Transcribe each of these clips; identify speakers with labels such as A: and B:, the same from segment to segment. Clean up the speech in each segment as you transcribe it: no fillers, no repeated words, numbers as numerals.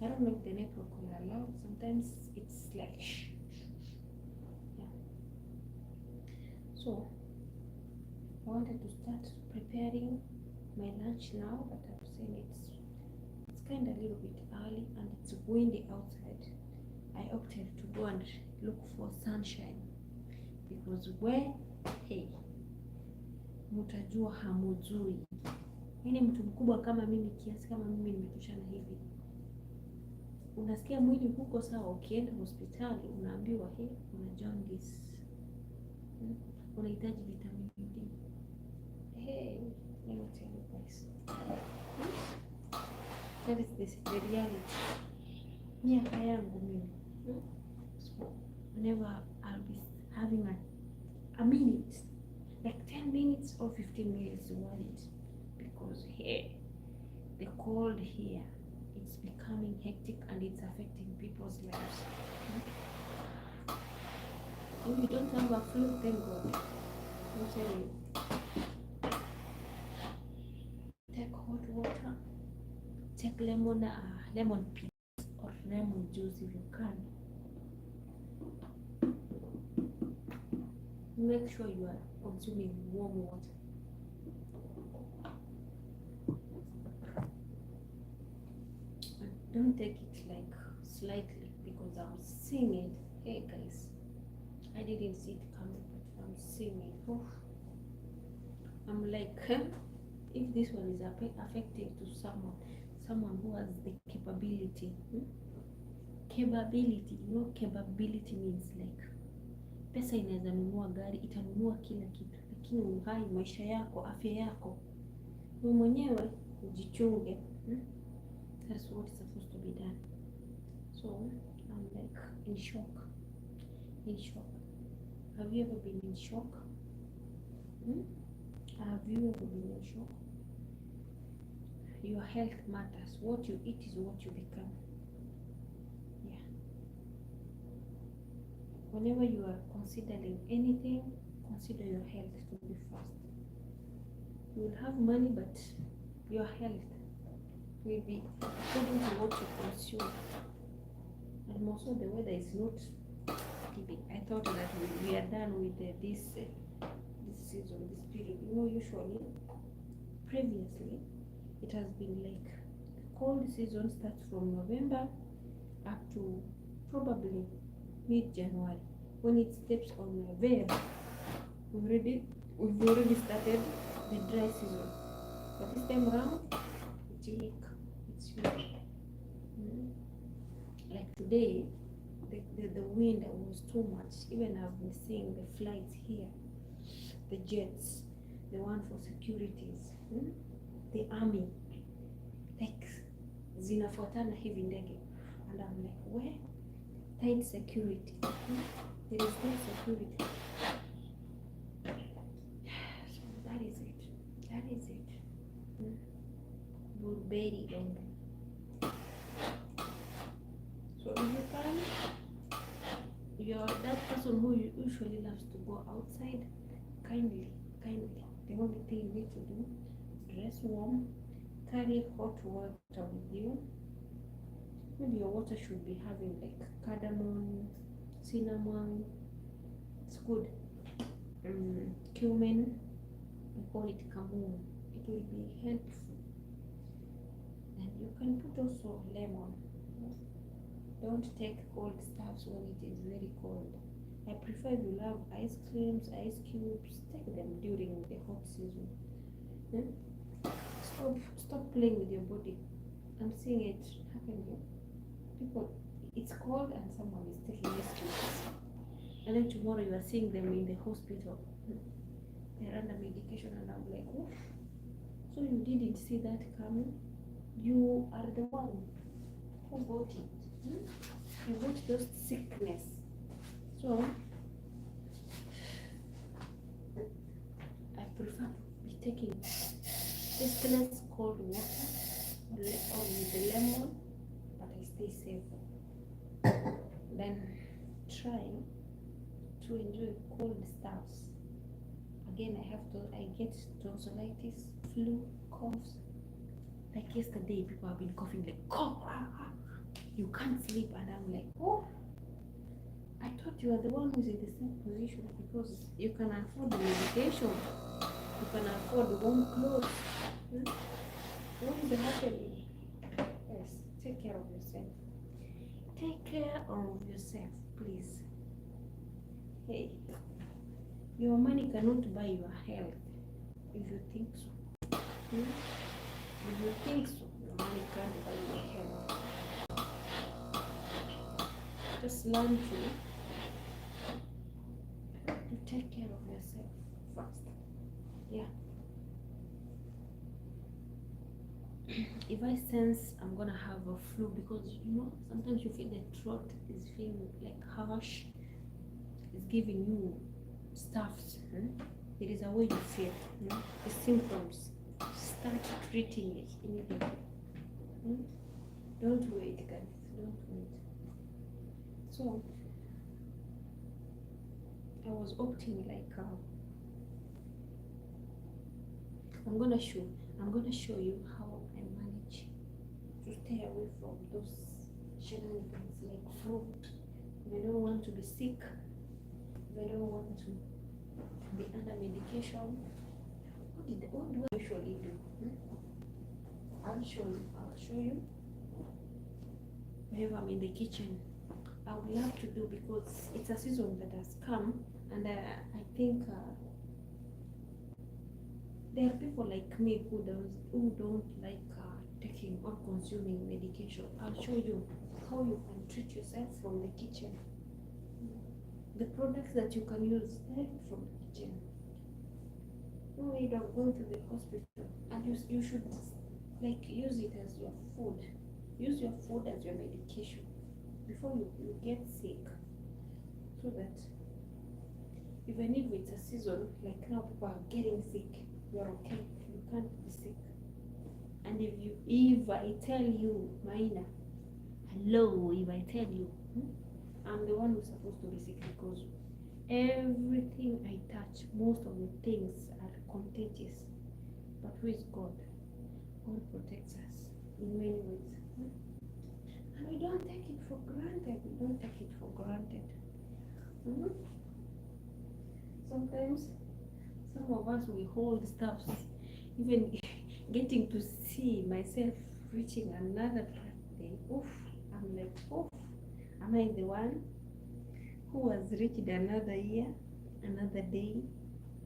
A: I don't know if the network will allow. Sometimes it's like shh. Yeah. So I wanted to start preparing my lunch now, but I'm saying it's kind of a little bit early and it's windy outside. I opted to go and look for sunshine because where hey, mtajua hamujui. Yaani mtu mkubwa kama mimi, kiasi kama mimi nimetoshana hivi, unasikia mwili huko sawa, ukienda hospitali unaambiwa he, una jaundice, unahitaji vitamin D. Hey, let me tell you guys, that is the reality. Miaka yangu mimi, so whenever I'll be having a minute, like 10 minutes or 15 minutes worth it, because here the cold here, it's becoming hectic and it's affecting people's lives. If you don't have a flu, thank God. I'll tell you, take hot water, take lemon peel or lemon juice if you can. Make sure you are consuming warm water. And don't take it like slightly, because I'm seeing it. Hey guys, I didn't see it coming, but I'm seeing it. Oh, I'm like, if this one is affecting to someone who has the capability. Capability, you know, capability means like pesa inaweza nunua gari, itanunua kila kitu, lakini uhai, maisha yako, afya yako, wewe mwenyewe ujichunge. That's what is supposed to be done. So I'm like in shock. Have you ever been in shock? Have you ever been in shock? Your health matters. What you eat is what you become. Yeah. Whenever you are considering anything, consider your health to be first. You will have money, but your health will be according to what you consume. And also the weather is not giving. I thought that we are done with this season, this period. You know, usually, previously, it has been like the cold season starts from November up to probably mid-January. When it steps on November, we've already started the dry season. But this time around, it's huge. Like today, the wind was too much. Even I've been seeing the flights here, the jets, the one for securities, the army, like zinafuatana hivi ndege, and I'm like, where? Tight security. There is no security. So that is it. Burberry only. So if you can, you're that person who usually loves to go outside, kindly, the only thing you need to do, dress warm, carry hot water with you. Maybe your water should be having like cardamom, cinnamon, it's good, cumin, we call it kamum. It will be helpful. And you can put also lemon. Don't take cold stuffs when it is very cold. I prefer if you love ice creams, ice cubes, take them during the hot season. Stop playing with your body. I'm seeing it happening. People, it's cold and someone is taking excuses. And then tomorrow you are seeing them in the hospital. They're under medication and I'm like, oh, so you didn't see that coming? You are the one who got it. You got those sickness. So I prefer to be taking tasteless cold water or with the lemon, but I stay safe. Then try to enjoy cold stuffs. Again, I get tonsillitis, flu, coughs. Like yesterday, people have been coughing like cough. You can't sleep, and I'm like, oh, I thought you are the one who's in the same position because you can afford the medication, you can afford warm clothes. What is happening? Yes, take care of yourself. Take care of yourself, please. Hey, your money cannot buy your health. If you think so, if you think so, your money can't buy your health. Just learn to take care of yourself first. Yeah. If I sense I'm gonna have a flu, because sometimes you feel the throat is feeling like harsh, it's giving you stuff. It is a way you feel. The symptoms. Start treating it immediately. Don't wait, guys. Don't wait. So I was opting like I'm gonna show you how I manage to stay away from those shenanigans like flu. If I don't want to be sick, if I don't want to be under medication, what do I usually do? I'll show you. Whenever I'm in the kitchen, I would love to do, because it's a season that has come, and I think there are people like me who don't like taking or consuming medication. I'll show you how you can treat yourself from the kitchen. The products that you can use direct from the kitchen. No need of going to the hospital. And you should use it as your food. Use your food as your medication before you get sick, so that even if it's a season, like now people are getting sick, you're okay, you can't be sick. And if I tell you, Maina, hello, if I tell you, I'm the one who's supposed to be sick, because everything I touch, most of the things are contagious. But who is God? God protects us in many ways. And we don't take it for granted. Sometimes some of us, we hold stuff. Even getting to see myself reaching another birthday, I'm like, am I the one who has reached another year, another day?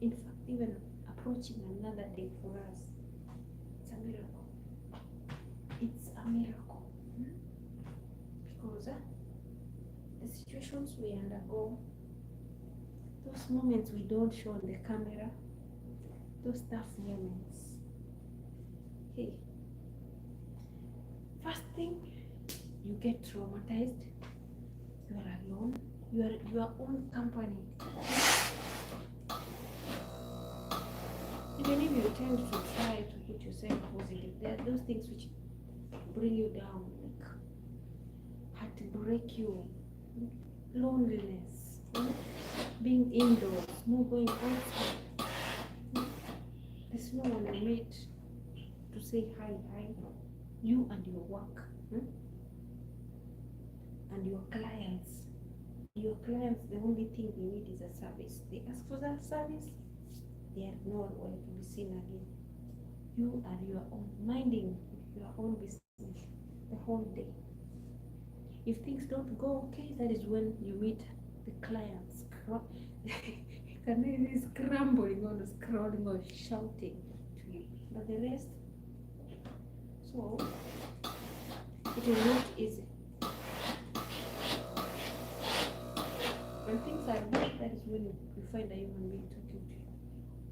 A: In fact, even approaching another day for us, it's a miracle. It's a miracle. Because the situations we undergo, those moments we don't show on the camera, those tough moments. Hey, first thing, you get traumatized. You are alone. You are your own company. Even if you tend to try to put yourself positive, there are those things which bring you down, like had to break you, loneliness, being indoors, no going outside. There's no one you meet to say hi, you and your work, and your clients. Your clients, the only thing they need is a service. They ask for that service, they are nowhere to be seen again. You are your own, minding your own business the whole day. If things don't go okay, that is when you meet the clients. Can they be scrambling or scrolling or shouting to you? But the rest, so it is not easy. When things are good, that is when you find a human being talking to you.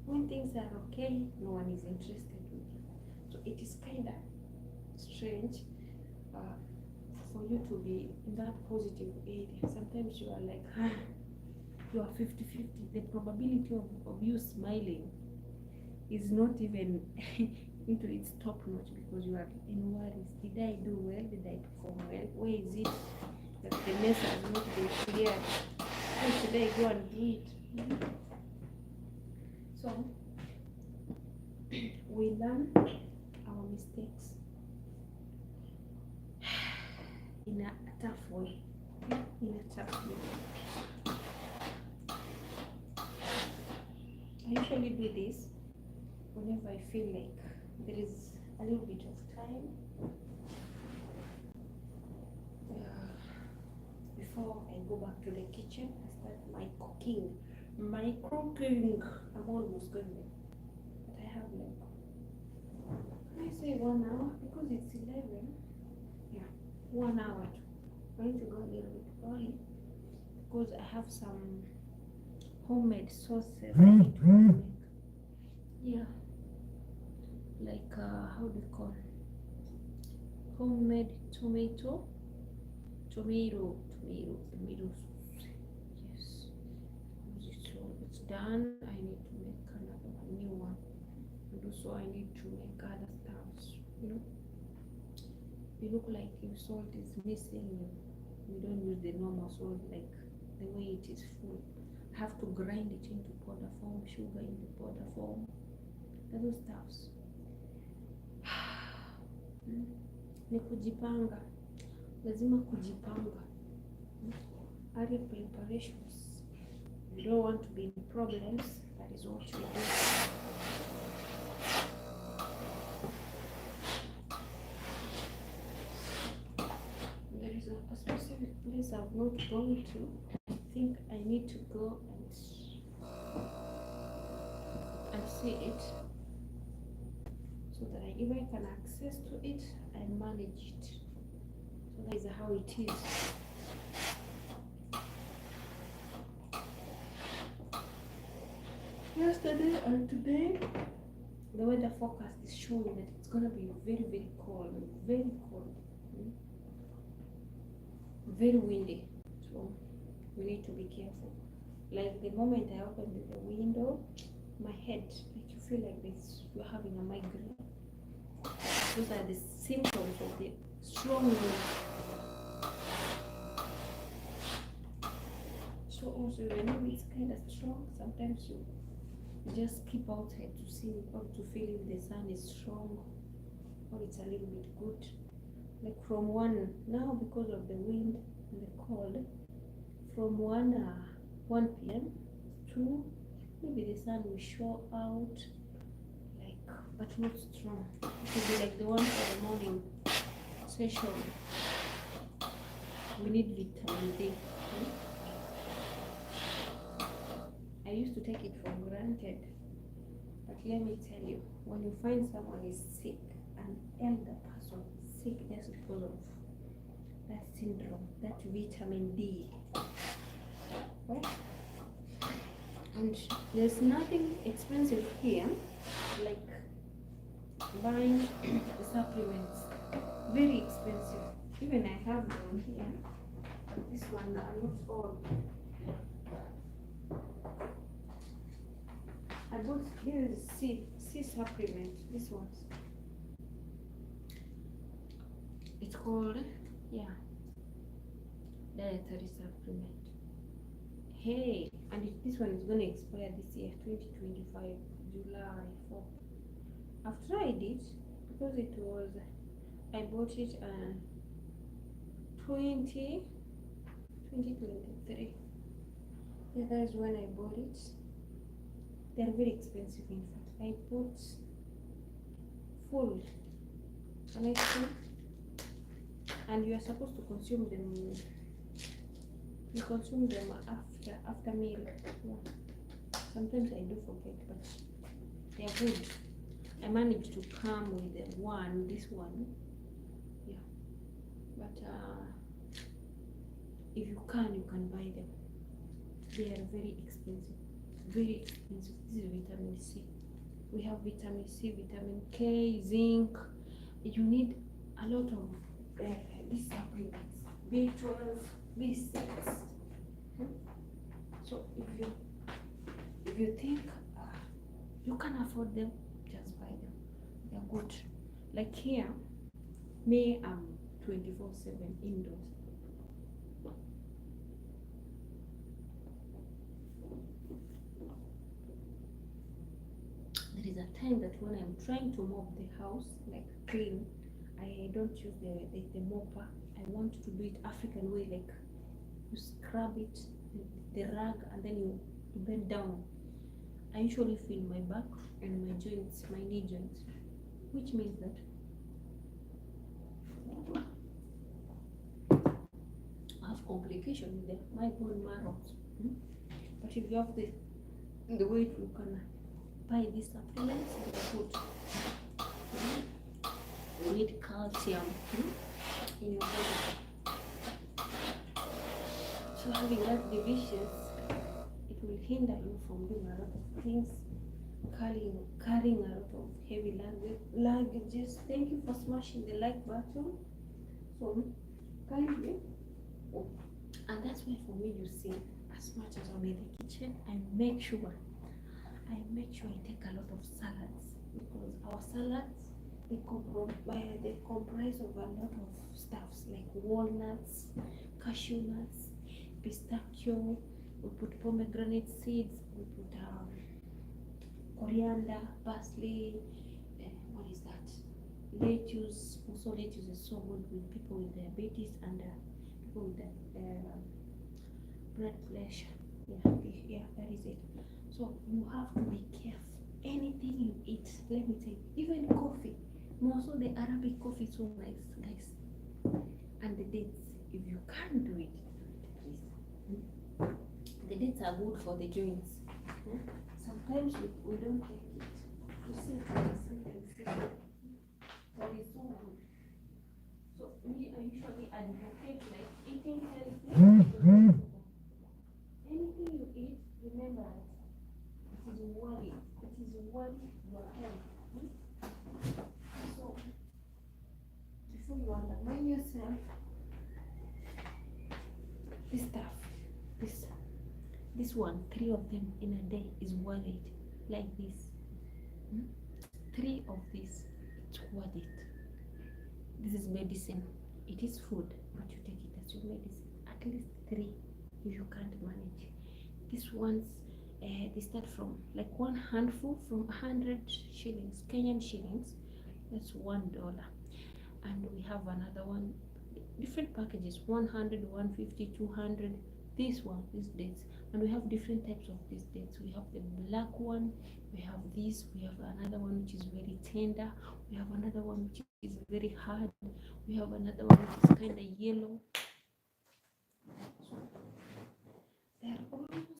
A: When things are okay, no one is interested with you. So it is kind of strange for you to be in that positive area. Sometimes you are like, you are 50-50. The probability of you smiling is not even into its top notch, because you are in worries. Did I do well? Did I perform well? Where is it that the mess has not been cleared? How should I go and do it? So we learn our mistakes. in a tough way. In a tough way. I usually do this whenever I feel like there is a little bit of time before I go back to the kitchen. I start my cooking. I'm almost going there, but I have like, can I say 1 hour, because it's 11. Yeah, 1 hour. I'm going to go a little bit early because I have some homemade sauces I need to make. Yeah, like how do you call it? Homemade tomato sauce. Yes, so it's done. I need to make another one, new one, and also I need to make other stuffs. You look like if salt is missing, you don't use the normal salt like the way it is full. I have to grind it into powder form, sugar in the powder form, those stuffs. Ni kujipanga, lazima kujipanga. Early preparations. You don't want to be in problems. That is what you do. There is a specific place I've not gone to. I think I need to go and see it, so that if I can access to it, I manage it. So that is how it is. Yesterday and today, the weather forecast is showing that it's gonna be very, very cold, very windy. So we need to be careful. Like the moment I open the window, my head, like you feel like this, you're having a migraine. Those are the symptoms of the strong wind. So also whenever it's kind of strong, sometimes you just keep outside to see or to feel if the sun is strong or it's a little bit good. Like from one now, because of the wind and the cold, from 1 p.m. to maybe the sun will show out, like, but not strong. It will be like the one for the morning session. We need vitamin D. I used to take it for granted, but let me tell you, when you find someone is sick, an elder person sick just because of that syndrome, that vitamin D, right? And there's nothing expensive here like buying the supplements. Very expensive. Even I have one here, but this one are not all. I bought, here is C supplement, this one's. It's called, yeah, dietary supplement. Hey, and this one is going to expire this year, 2025, July 4th. I've tried it because it was, I bought it 2023. Yeah, that is when I bought it. They're very expensive, in fact. I bought full, and you are supposed to consume them. You consume them after meal. Yeah. Sometimes I do forget, but they are good. I managed to come with this one. Yeah. But if you can buy them. They are very expensive. Very expensive. This is vitamin C. We have vitamin C, vitamin K, zinc. You need a lot of these supplements. B12, B6. So if you think you can afford them, just buy them. They're good. Like here, me, I'm 24/7 indoors. There is a time that when I'm trying to mop the house, like clean, I don't use the mopper. I want to do it African way, like you scrub it, the rag, and then you bend down. I usually feel my back and my joints, my knee joints, which means that I have complication with my bone marrow. But if you have the weight, you can buy these supplements and put. You need calcium in your body. So having that divisions, it will hinder you from doing a lot of things, carrying a lot of heavy luggages. Thank you for smashing the like button. So kindly, and that's why for me, you see, as much as I'm in the kitchen, I make sure I take a lot of salads, because our salads, they comprise of a lot of stuffs like walnuts, cashew nuts, pistachio. We put pomegranate seeds. We put coriander, parsley. What is that? Lettuce. Also, lettuce is so good with people with diabetes and people with blood pressure. Yeah, that is it. So you have to be careful. Anything you eat, let me tell you, even coffee. Also, the Arabic coffee is so nice, guys. And the dates, if you can't do it, please. The dates are good for the joints. Sometimes we don't take it. You see, that is so good. So me, I usually advocate like eating healthy. Anything you eat, remember it is worthy. It is worthy your health. So before you undermine yourself, this stuff, this one, 3 of them in a day is worth it. Like this, 3 of this, it's worth it. This is medicine. It is food, but you take it as your medicine. At least 3 if you can't manage. These ones, they start from like one handful from 100 shillings, Kenyan shillings. That's $1. And we have another one, different packages, 100, 150, 200. This one, these dates. And we have different types of these dates. We have the black one, we have this, we have another one which is very tender, we have another one which is very hard, we have another one which is kind of yellow. So there are almost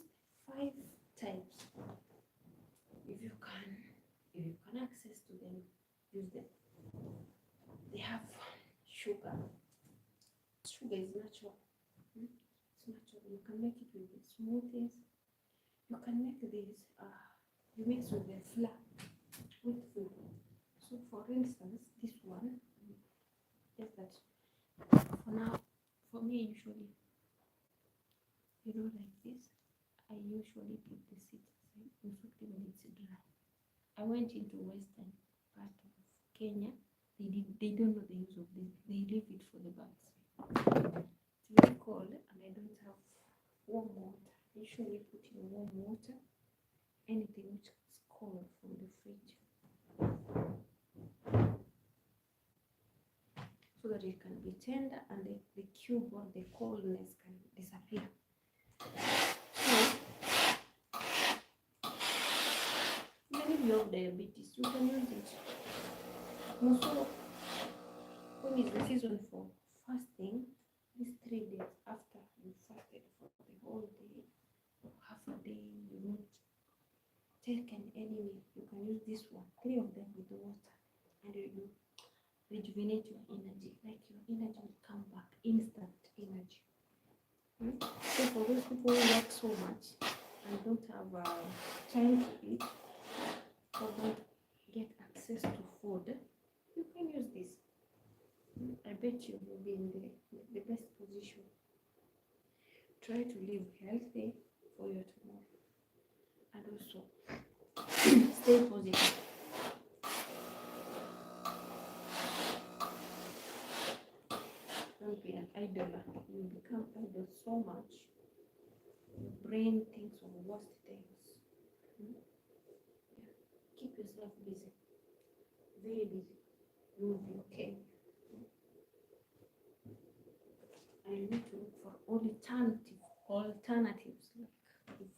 A: 5 types. If you can access to them, use them. They have sugar. Sugar is natural. It's natural. You can make it with the smoothies. You can make this. You mix with the flour with food. So, for instance, this one is that. For now, for me, usually, like this, I usually put the seeds aside. In fact, when it's dry, I went into western part of Kenya. They don't know the use of this. They leave it for the birds. It's very cold, and I don't have warm water. I usually put in warm water anything which is cold from the fridge, so that it can be tender and the cube or the coldness can disappear. So, even if you have diabetes, you can use it. Also, when is the season for fasting, these 3 days after you fasted for the whole day, half a day, you not taken any meal, you can use this one, 3 of them with water, and you rejuvenate your energy. Like your energy will come back, instant energy. So for those people who work so much and don't have time to eat or don't get access to food, you can use this. I bet you will be in the best position. Try to live healthy for your tomorrow, and also stay positive. Don't be an idler. You become idle so much. Your brain thinks of worst things. Keep yourself busy, very busy. You will be okay. alternatives, like if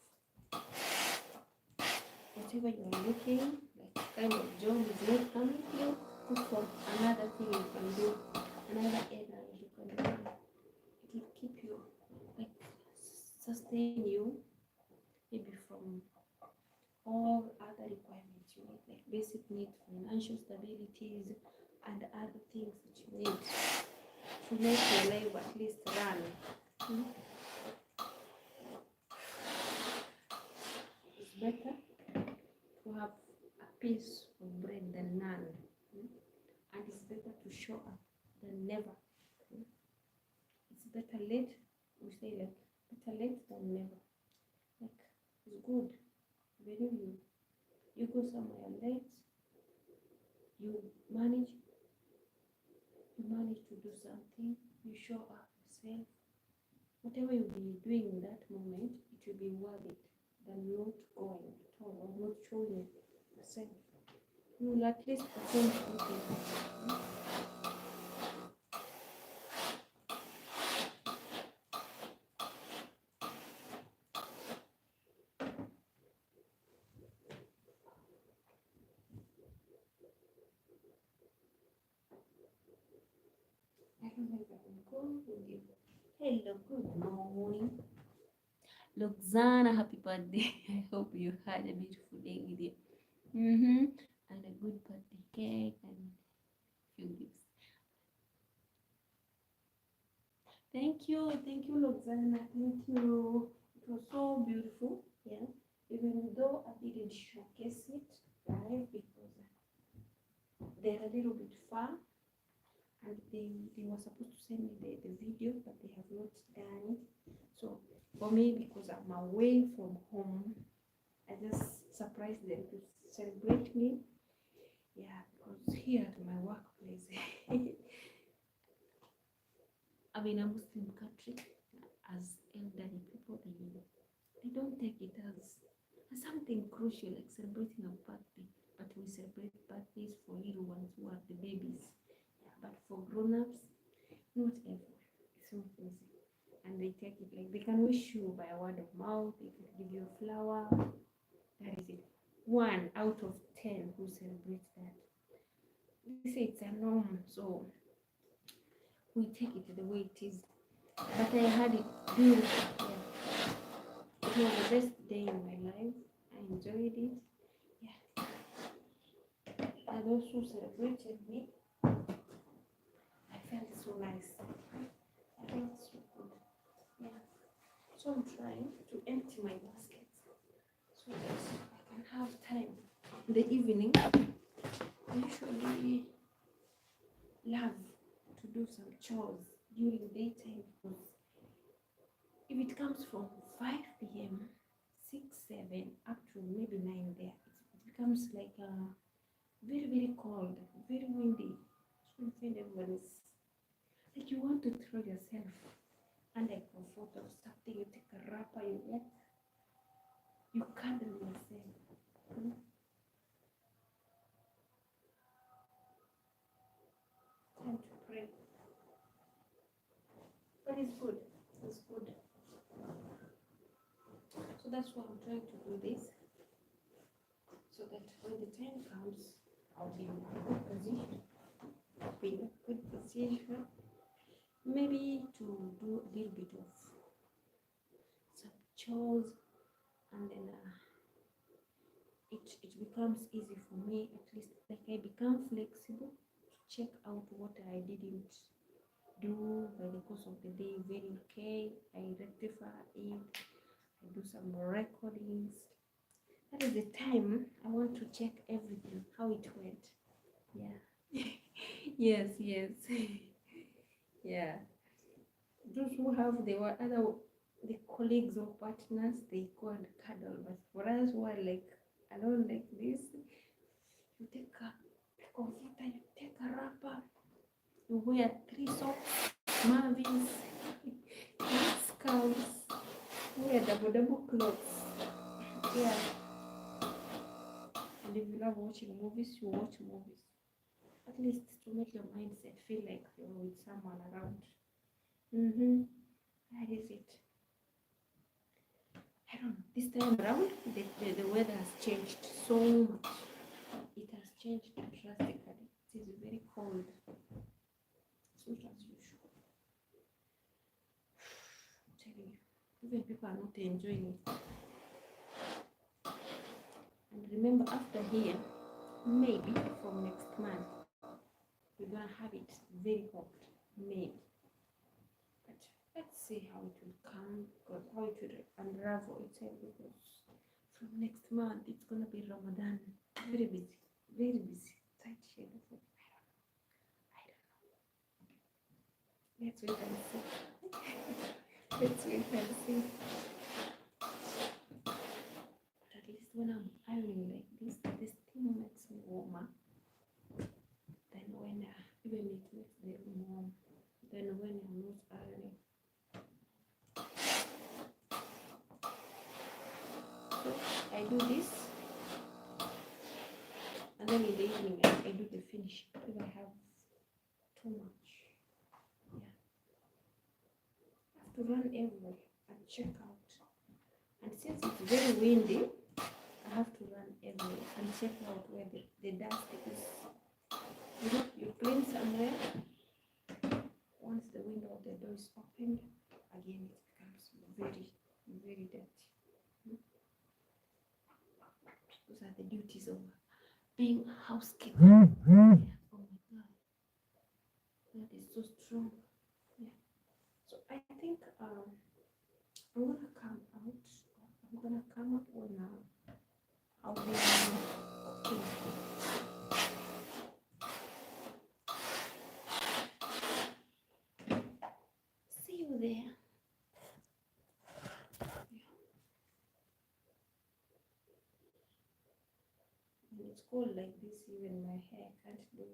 A: whatever you're looking, like kind of job is not coming to you, look for another thing you can do, another area you can do. It will keep you, like sustain you, maybe from all other requirements you need, like basic needs, financial stabilities, and other things that you need to make your life at least run. It's better to have a piece of bread than none, and it's better to show up than never. It's better late, we say, like better late than never. Like it's good, believe you go somewhere late, you manage to do something, you show up yourself, whatever you'll be doing in that moment, it will be worth it than not going at all or not showing yourself. You will at least perform something. I don't know if I can go with you. Hello, good morning. Loxana, happy birthday. I hope you had a beautiful day with you. And a good birthday cake and few gifts. Thank you, Loxana. Thank you. It was so beautiful. Yeah. Even though I didn't showcase it live because they're a little bit far, and they were supposed to send me the video, but they have not done it. So for me, because I'm away from home, I just surprised them to celebrate me. Yeah, because here at my workplace, I'm in a Muslim country. As elderly people, they don't take it as something crucial, like celebrating a birthday. But we celebrate birthdays for little ones who are the babies. Yeah, but for grown-ups, not everyone. It's not easy. And they take it like they can wish you by a word of mouth, they can give you a flower. That is it. 1 out of 10 who celebrates that. They say it's a norm, so we take it the way it is. But I had it beautiful. Yeah. It was the best day in my life. I enjoyed it. Yeah. And those who celebrated me, I felt so nice. I felt so good. Yeah. So I'm trying to empty my basket so that I can have time in the evening. I usually love to do some chores during daytime because if it comes from 5 p.m., 6, 7 up to maybe 9 there, it becomes like very, very cold, very windy. So you find everyone is like you want to throw yourself under a comfort or something. You take a wrapper, you cuddle yourself. Time to pray. But it's good. It's good. So that's why I'm trying to do this. So that when the time comes, I'll be in a good position. Maybe to do a little bit of some chores, and then it becomes easy for me, at least like I become flexible to check out what I didn't do by the course of the day. Very okay, I rectify it, I do some recordings. That is the time I want to check everything, how it went. Yeah. Yes. Yeah. Those who have the colleagues or partners, they go and cuddle. But for us who are like alone like this, you take a comforter, you take a wrapper, you wear 3 socks, Marvins, scouts, wear double clothes. Yeah. And if you love watching movies, you watch movies. At least to make your mindset feel like you're with someone around. Where is it? I don't know. This time around, the weather has changed so much. It has changed drastically. It is very cold. It's not as usual. I'm telling you, even people are not enjoying it. And remember, after here, maybe from next month, we're gonna have it very hot. Maybe. But let's see how it will come, how it will unravel itself, because from next month it's gonna be Ramadan. Very busy, very busy. Tight schedule. I don't know. Let's wait and see. Let's wait and see. But at least when I'm ironing like this thing makes me warmer than when even it makes the room warm. Then when I'm not ironing. So I do this, and then in the evening I do the finish if I have too much. Yeah. I have to run everywhere and check out. And since it's very windy, I have to run everywhere and check out where the dust is. You know, you clean somewhere. Once the window of the door is opened, again it becomes very, very dirty. Those are the duties of being a housekeeper. Yeah. Oh my God, that is so strong. Yeah. So I think I'm gonna come out. I'm gonna come up when I'll be okay. See you there. When it's cold like this, even my hair can't do it.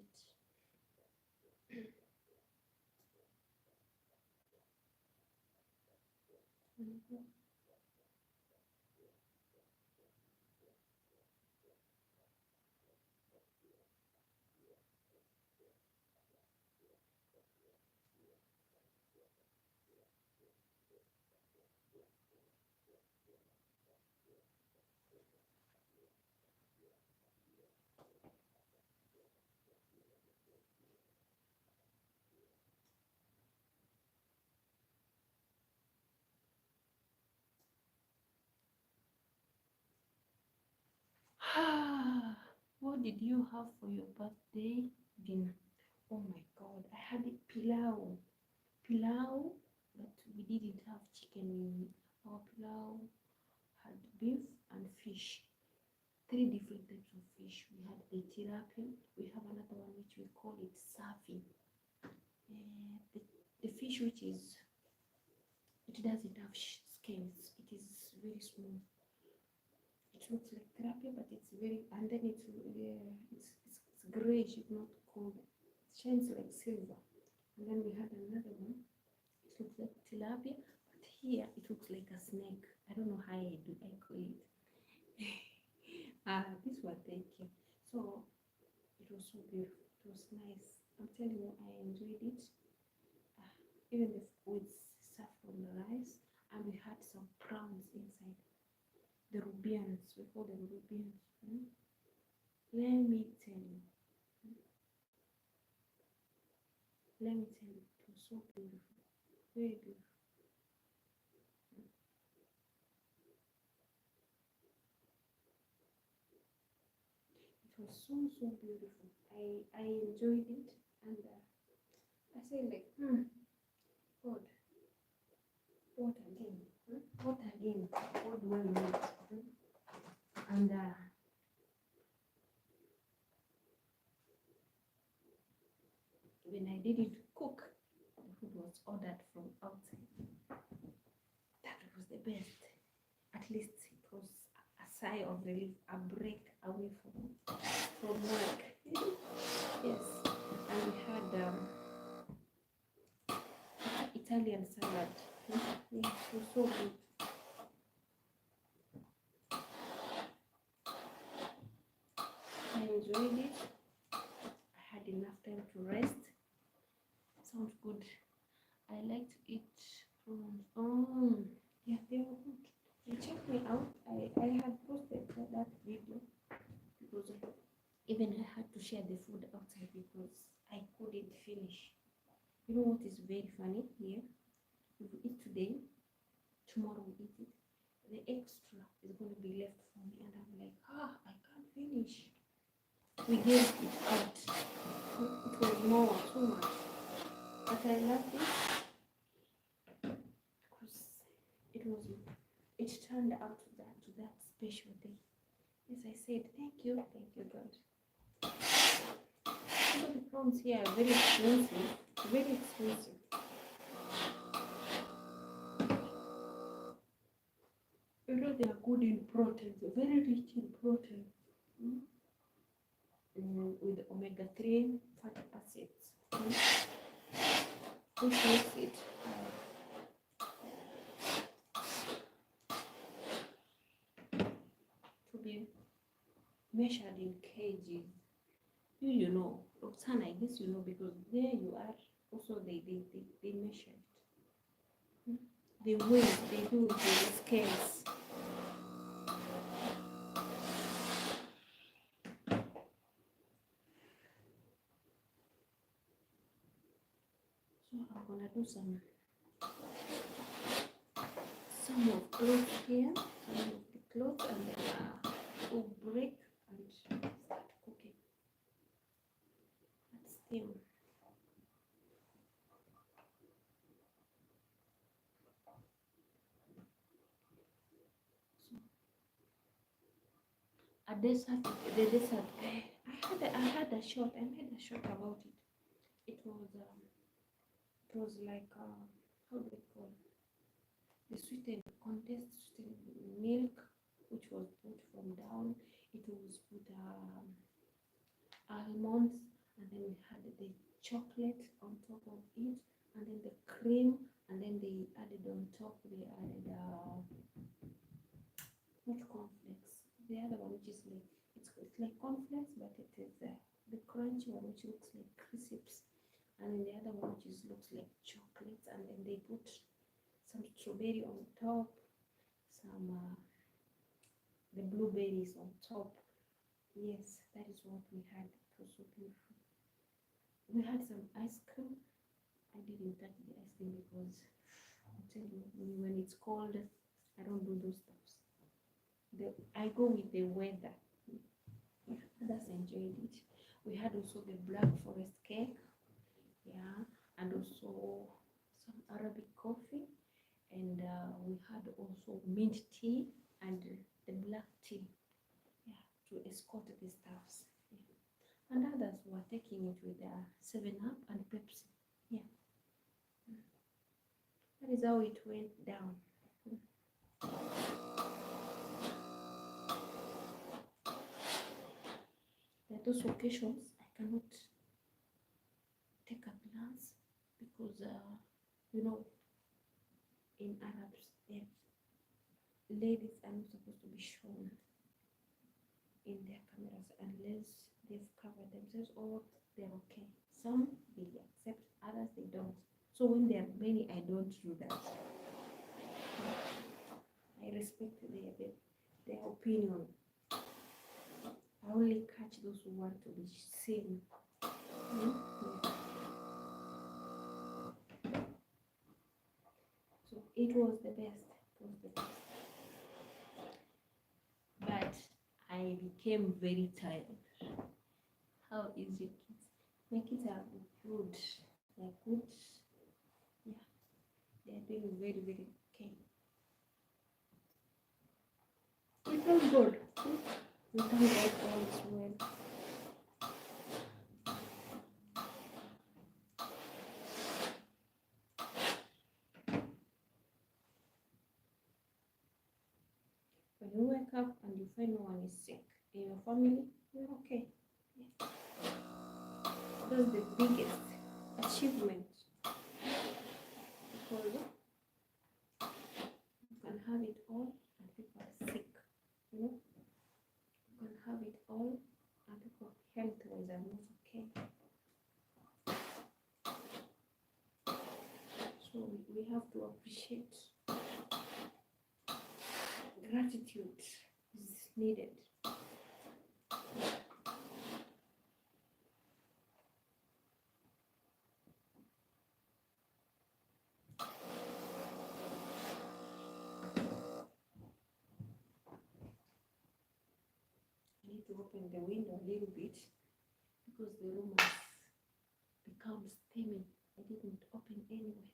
A: What did you have for your birthday dinner? Oh my God, I had a pilau. Pilau, but we didn't have chicken. Our pilau had beef and fish. 3 different types of fish. We had the tilapia. We have another one which we call it safi. The fish which is, it doesn't have scales. It is very small. It looks like tilapia, but it's very, and then it's grayish, if not gold. It shines like silver. And then we had another one. It looks like tilapia, but here it looks like a snake. I don't know how I call it. This one, thank you. So it was so beautiful. It was nice. I'm telling you, I enjoyed it. Even with saffron rice, and we had some prawns inside. The rubians, we call them rubians. Let me tell you. Let me tell you, it was so beautiful. Very beautiful. It was so beautiful. I enjoyed it, and I said like, God, what again? What again? What do I need? And when I did it cook, the food was ordered from outside. That was the best. At least it was a sigh of relief, a break away from work. Yes, and we had Italian salad. Yeah, it was so good. I enjoyed it. I had enough time to rest. Sounds good. I like to eat Yeah, they were good. You check me out. I had posted that video because even I had to share the food outside because I couldn't finish. You know what is very funny here? If we eat today, tomorrow we eat it. The extra is going to be left for me, and I'm like, I can't finish. We gave it out. It was more, too much. But I loved it because it turned out to that special day. Yes, I said, thank you, God. Some of the prawns here are very expensive, very expensive. You know, they are good in protein, very rich in protein. With omega-3 fatty acids, which makes it to be measured in kgs. You know, Roxana, I guess you know, because there you are. Also, they measure it. The weight they do with the scales. So I'm gonna do some of clothes here, some of the clothes, and then we'll break and start cooking. Let's steam. So a dessert, the dessert. I had a shot. I made a shot about it. It was like how do we call it? The sweetened condensed sweetened milk, which was put from down. It was put almonds, and then we had the chocolate on top of it, and then the cream, and then they added on top. They added not cornflakes. The other one, which is like it's like cornflakes, but it is the crunchy one, which looks like crisps, and then the other one, which looks like chocolates, and then they put some strawberry on top, some the blueberries on top. Yes, that is what we had. It was so beautiful. We had some ice cream. I didn't touch the ice cream because I'm telling you, when it's cold, I don't do those stuff. I go with the weather. Yeah, others enjoyed it. We had also the black forest cake, yeah, and also some Arabic coffee, and we had also mint tea and the black tea, yeah, to escort the staffs. Yeah. And others were taking it with 7-Up and Pepsi. Yeah, that is how it went down. There are those occasions I cannot take a glance because you know, in Arabs, ladies are not supposed to be shown in their cameras unless they've covered themselves or they're okay. Some they accept, others they don't. So when there are many, I don't do that. I respect their opinion. I only catch those who want to be seen. So it was the best. It was the best. But I became very tired. How is your kids? My kids are good. They're good. Yeah, they're doing very, very okay. We thank God. We thank God all is well. When you wake up and you find no one is sick in your family, you're okay. Yeah. That's the biggest achievement. Because you can have it all and people are sick. You know? You can have it all and people health-wise are not okay. So So we have to appreciate. Gratitude is needed. I need to open the window a little bit because the room has become steamy. I didn't open anywhere.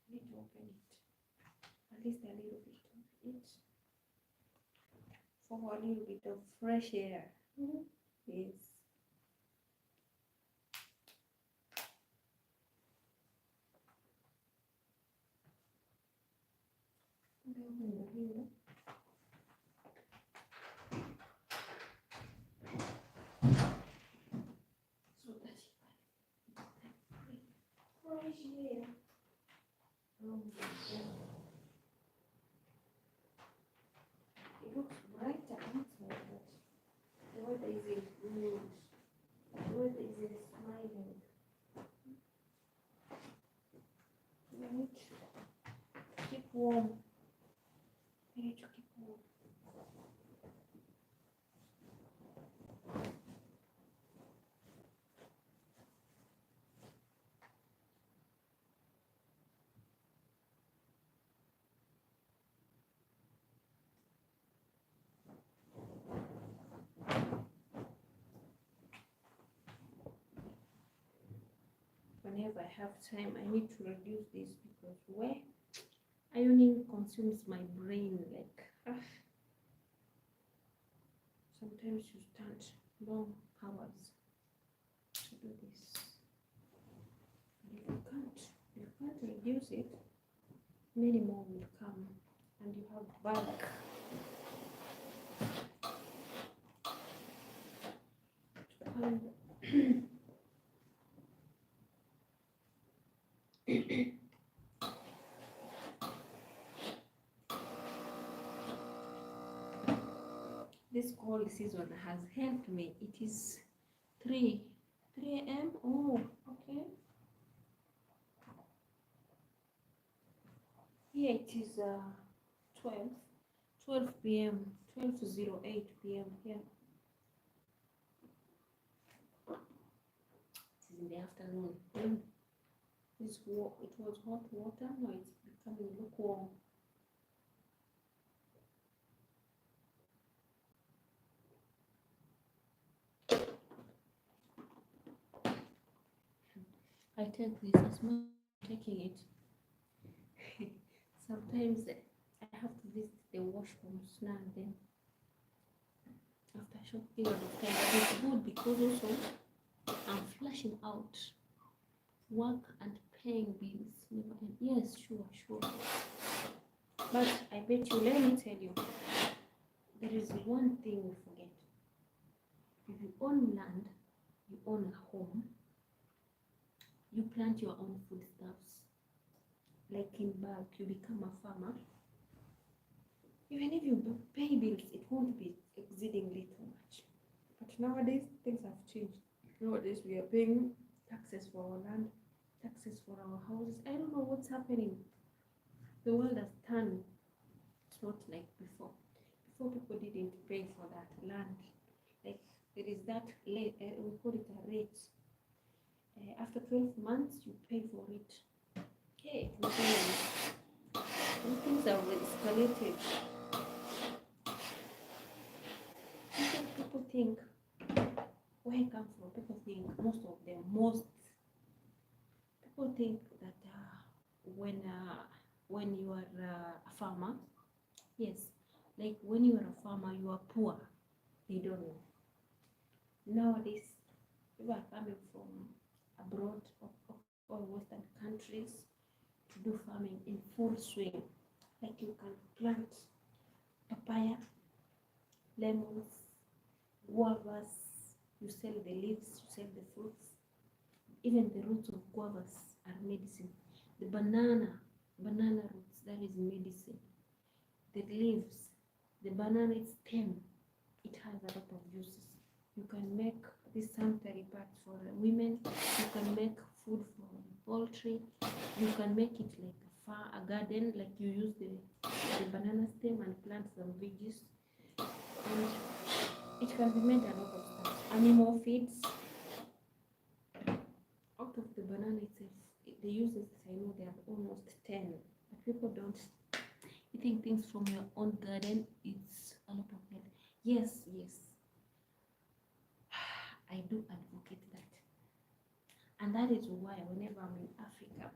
A: I need to open it. At least a little bit of it. For a little bit of fresh air. Yes. Open the window. So that you can fresh air. Oh my God. It looks brighter outside, but the weather isn't good. The weather isn't smiling. We need to keep warm. We need to keep warm. Whenever I have time, I need to reduce this because where ironing consumes my brain like sometimes you stand long hours to do this. And if you can't reduce it, many more will come and you have bulk. This cold season has helped me. It is 3 a.m. Oh, okay. Here it is 12 p.m. 12:08 p.m. here. It is in the afternoon. It was hot water. Now it's becoming lukewarm. I take this as much as taking it. Sometimes I have to visit the washrooms now and then after a short period of time. But it's good because also I'm flashing out work and paying bills. Never end. Yes, sure. But I bet you, let me tell you, there is one thing we forget. If you own land, you own a home, you plant your own foodstuffs. Like in bulk, you become a farmer. Even if you pay bills, it won't be exceedingly too much. But nowadays, things have changed. Nowadays, we are paying taxes for our land, taxes for our houses. I don't know what's happening. The world has turned. It's not like before. Before, people didn't pay for that land. Like there is that, we call it a rate. After 12 months, you pay for it. Okay, things are escalated. People think, where I come from, people think, most people think that when you are a farmer, yes, like when you are a farmer, you are poor. They don't know. Nowadays, people are coming from abroad or Western countries to do farming in full swing. Like you can plant papaya, lemons, guavas, you sell the leaves, you sell the fruits. Even the roots of guavas are medicine. The banana roots, that is medicine. The leaves, the banana stem, it has a lot of juices. You can make this sanitary pads for women. You can make food for poultry. You can make it like a garden, like you use the banana stem and plant some veggies. And it can be made a lot of stuff. Animal feeds. Out of the banana itself, the uses I know there are almost 10. But people don't. Eating things from your own garden, it's a lot of health. Yes, I do advocate that. And that is why whenever I'm in Africa,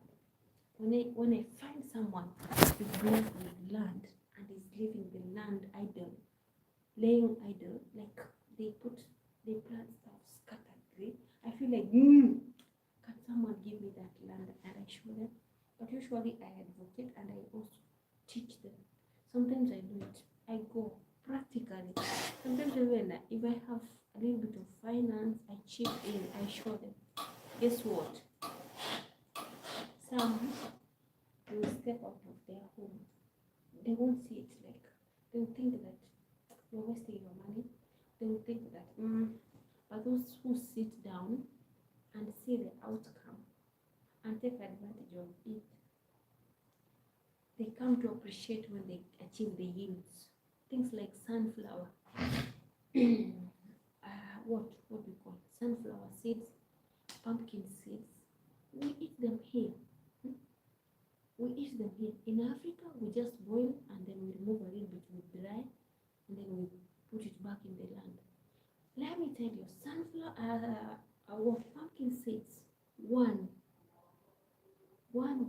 A: when I find someone who's blessed with land and is leaving the land idle, laying idle, like they plant stuff scattered, I feel like, can someone give me that land? And I show them. But usually I advocate and I also teach them. Sometimes I do it. I go practically. Sometimes even if I have a little bit of finance, I chip in, I show them. Guess what? Some will step out of their home. They won't see it like, they'll think that you're wasting your money. They'll think that, but those who sit down and see the outcome and take advantage of it, they come to appreciate when they achieve the yields. Things like sunflower, what we call sunflower seeds, pumpkin seeds. We eat them here. We eat them here. In Africa, we just boil and then we remove a little bit, we dry, and then we put it back in the land. Let me tell you, sunflower, our pumpkin seeds, one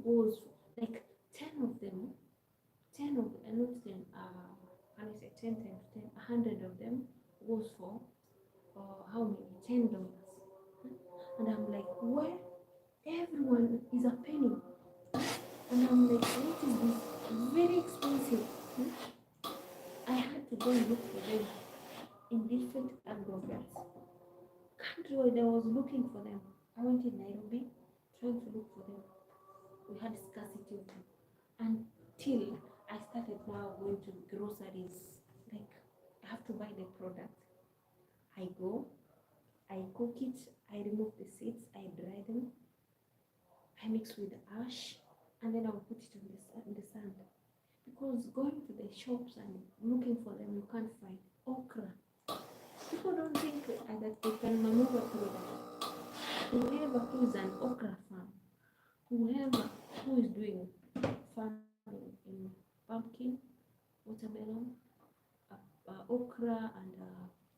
A: goes like 10 of them, not 10, and I say 10 times 10, 100 of them goes for how many? $10. And I'm like, where? Everyone is a penny. And I'm like, what is this? Very expensive. I had to go and look for them in different agrovests. Countrywide, I was looking for them. I went in Nairobi trying to look for them. We had scarcity of them. Until I started now going to groceries. Like, I have to buy the product. I go, I cook it, I remove the seeds, I dry them, I mix with ash, and then I'll put it in the sand. Because going to the shops and looking for them, you can't find okra. People don't think that they can maneuver through that. Whoever who is an okra farm, whoever who is doing farming in pumpkin, watermelon, okra, and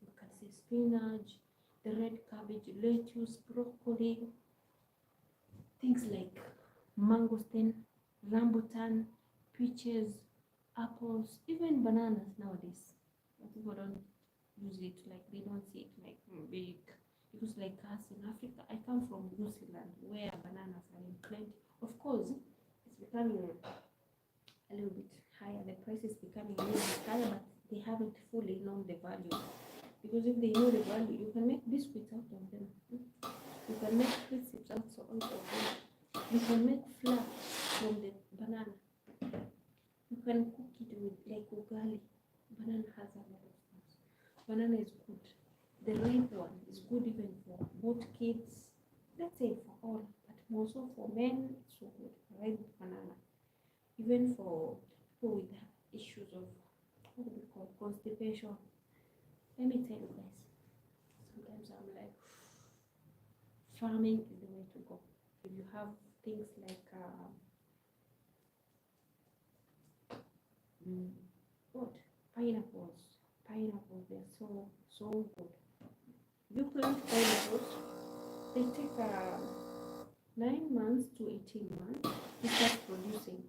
A: you can say spinach, the red cabbage, lettuce, broccoli, things like mangosteen, rambutan, peaches, apples, even bananas nowadays. But people don't use it, like they don't see it like big. Because like us in Africa, I come from New Zealand where bananas are in plenty. Of course, it's becoming a little bit higher. The price is becoming a little bit higher, but they haven't fully known the value. Because if they know the value, you can make biscuits out of them. You can make crisps out of them. You can make flour from the banana. You can cook it with like ugali. Banana has a lot of things. Banana is good. The ripe one is good even for both kids. Let's say for all, but more so for men, it's so good. Ripe banana. Even for people with issues of what we call constipation. Let me tell you guys, sometimes I'm like, farming is the way to go. If you have things like what? Pineapples, they're so good. You plant pineapples, they take 9 months to 18 months to start producing.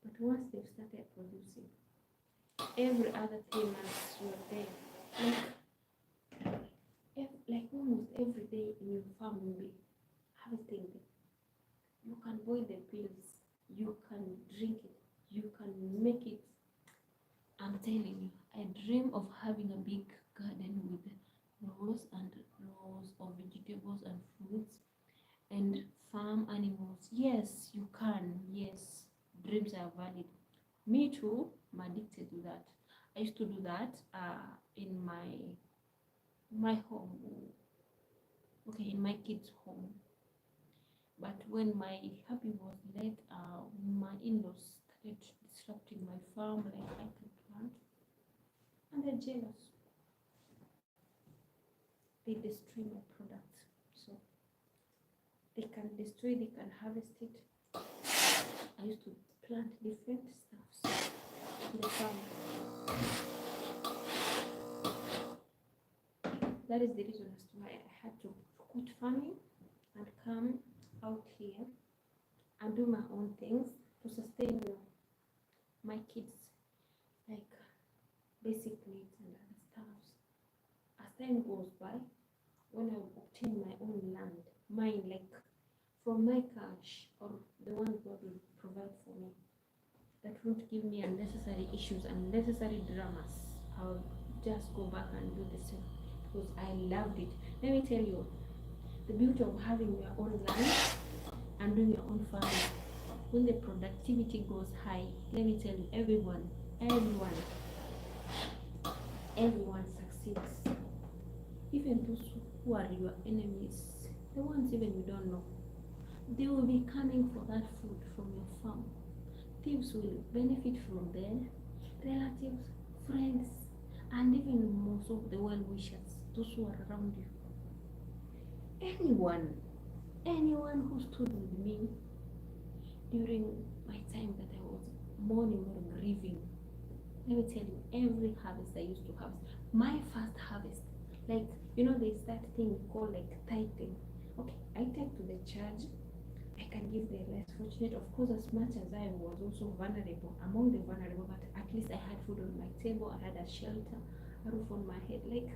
A: But once they've started producing, every other 3 months you're there. Like almost every day in your farm will be harvesting them. You can boil the peels, you can drink it, you can make it. I'm telling you, I dream of having a big garden with rows and rows of vegetables and fruits and farm animals. Yes, you can. Yes, dreams are valid. Me too, I'm addicted to that. I used to do that in my home okay in my kids' home. But when my hubby was late, my in-laws started disrupting my farm, like I can plant, and they're jealous. They destroy my products, so they can destroy, they can harvest it. I used to plant different stuffs in the farm. That is the reason as to why I had to quit farming and come out here and do my own things to sustain my kids, like basic needs and other stuffs. As time goes by, when I obtain my own land, mine, like from my cash or the one God will provide for me, that won't give me unnecessary issues, unnecessary dramas, I'll just go back and do the same because I loved it. Let me tell you, the beauty of having your own land and doing your own farming, when the productivity goes high, let me tell you, everyone succeeds. Even those who are your enemies, the ones even you don't know, they will be coming for that food from your farm. Thieves will benefit from them, relatives, friends, and even most of the well-wishers, those who are around you. Anyone who stood with me during my time that I was mourning or grieving, let me tell you, every harvest I used to harvest, my first harvest, like, there's that thing we call like tithing. Okay, I take to the church, I can give the less fortunate, of course, as much as I was also vulnerable, among the vulnerable, but at least I had food on my table, I had a shelter, a roof on my head. Like,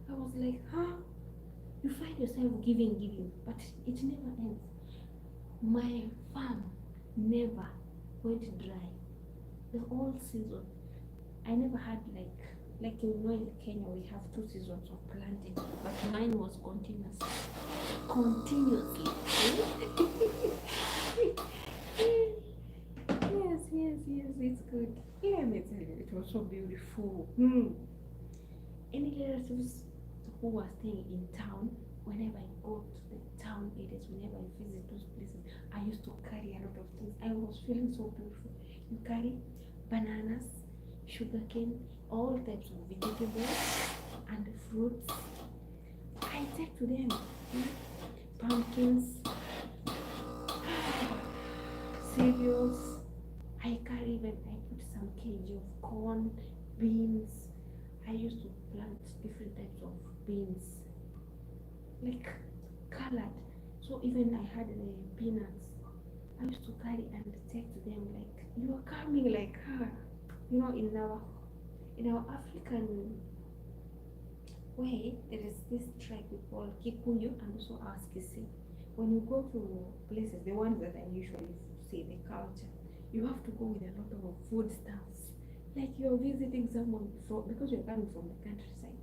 A: I was like, you find yourself giving, but it never ends. My farm never went dry the whole season. I never had like in Kenya we have 2 seasons of planting, but mine was continuously. Yes, it's good. Let me tell you, it was so beautiful. Any relatives who are staying in town, whenever I go to the town areas, whenever I visit those places, I used to carry a lot of things. I was feeling so beautiful. You carry bananas, sugarcane, all types of vegetables and fruits. I take to them pumpkins, cereals. I put some kg of corn, beans. I used to plant different types of beans, like colored. So even I had the peanuts. I used to carry and take to them, like, you are coming, like, in our African way, there is this tribe we call Kikuyu and also Askisi. When you go to places, the ones that I usually see, the culture, you have to go with a lot of food stuffs. Like you're visiting someone because you're coming from the countryside.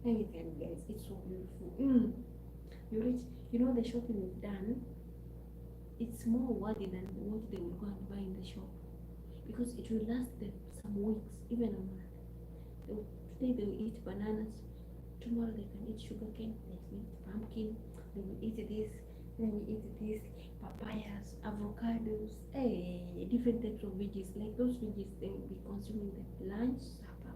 A: Let me tell you guys, it's so beautiful. You reach, the shopping we've done, it's more worthy than what they will go and buy in the shop because it will last them some weeks, even a month. Today they will eat bananas, tomorrow they can eat sugarcane, they can eat pumpkin, they will eat this, then we eat this, papayas, avocados, different types of veggies. Like those veggies, they will be consuming them lunch, supper,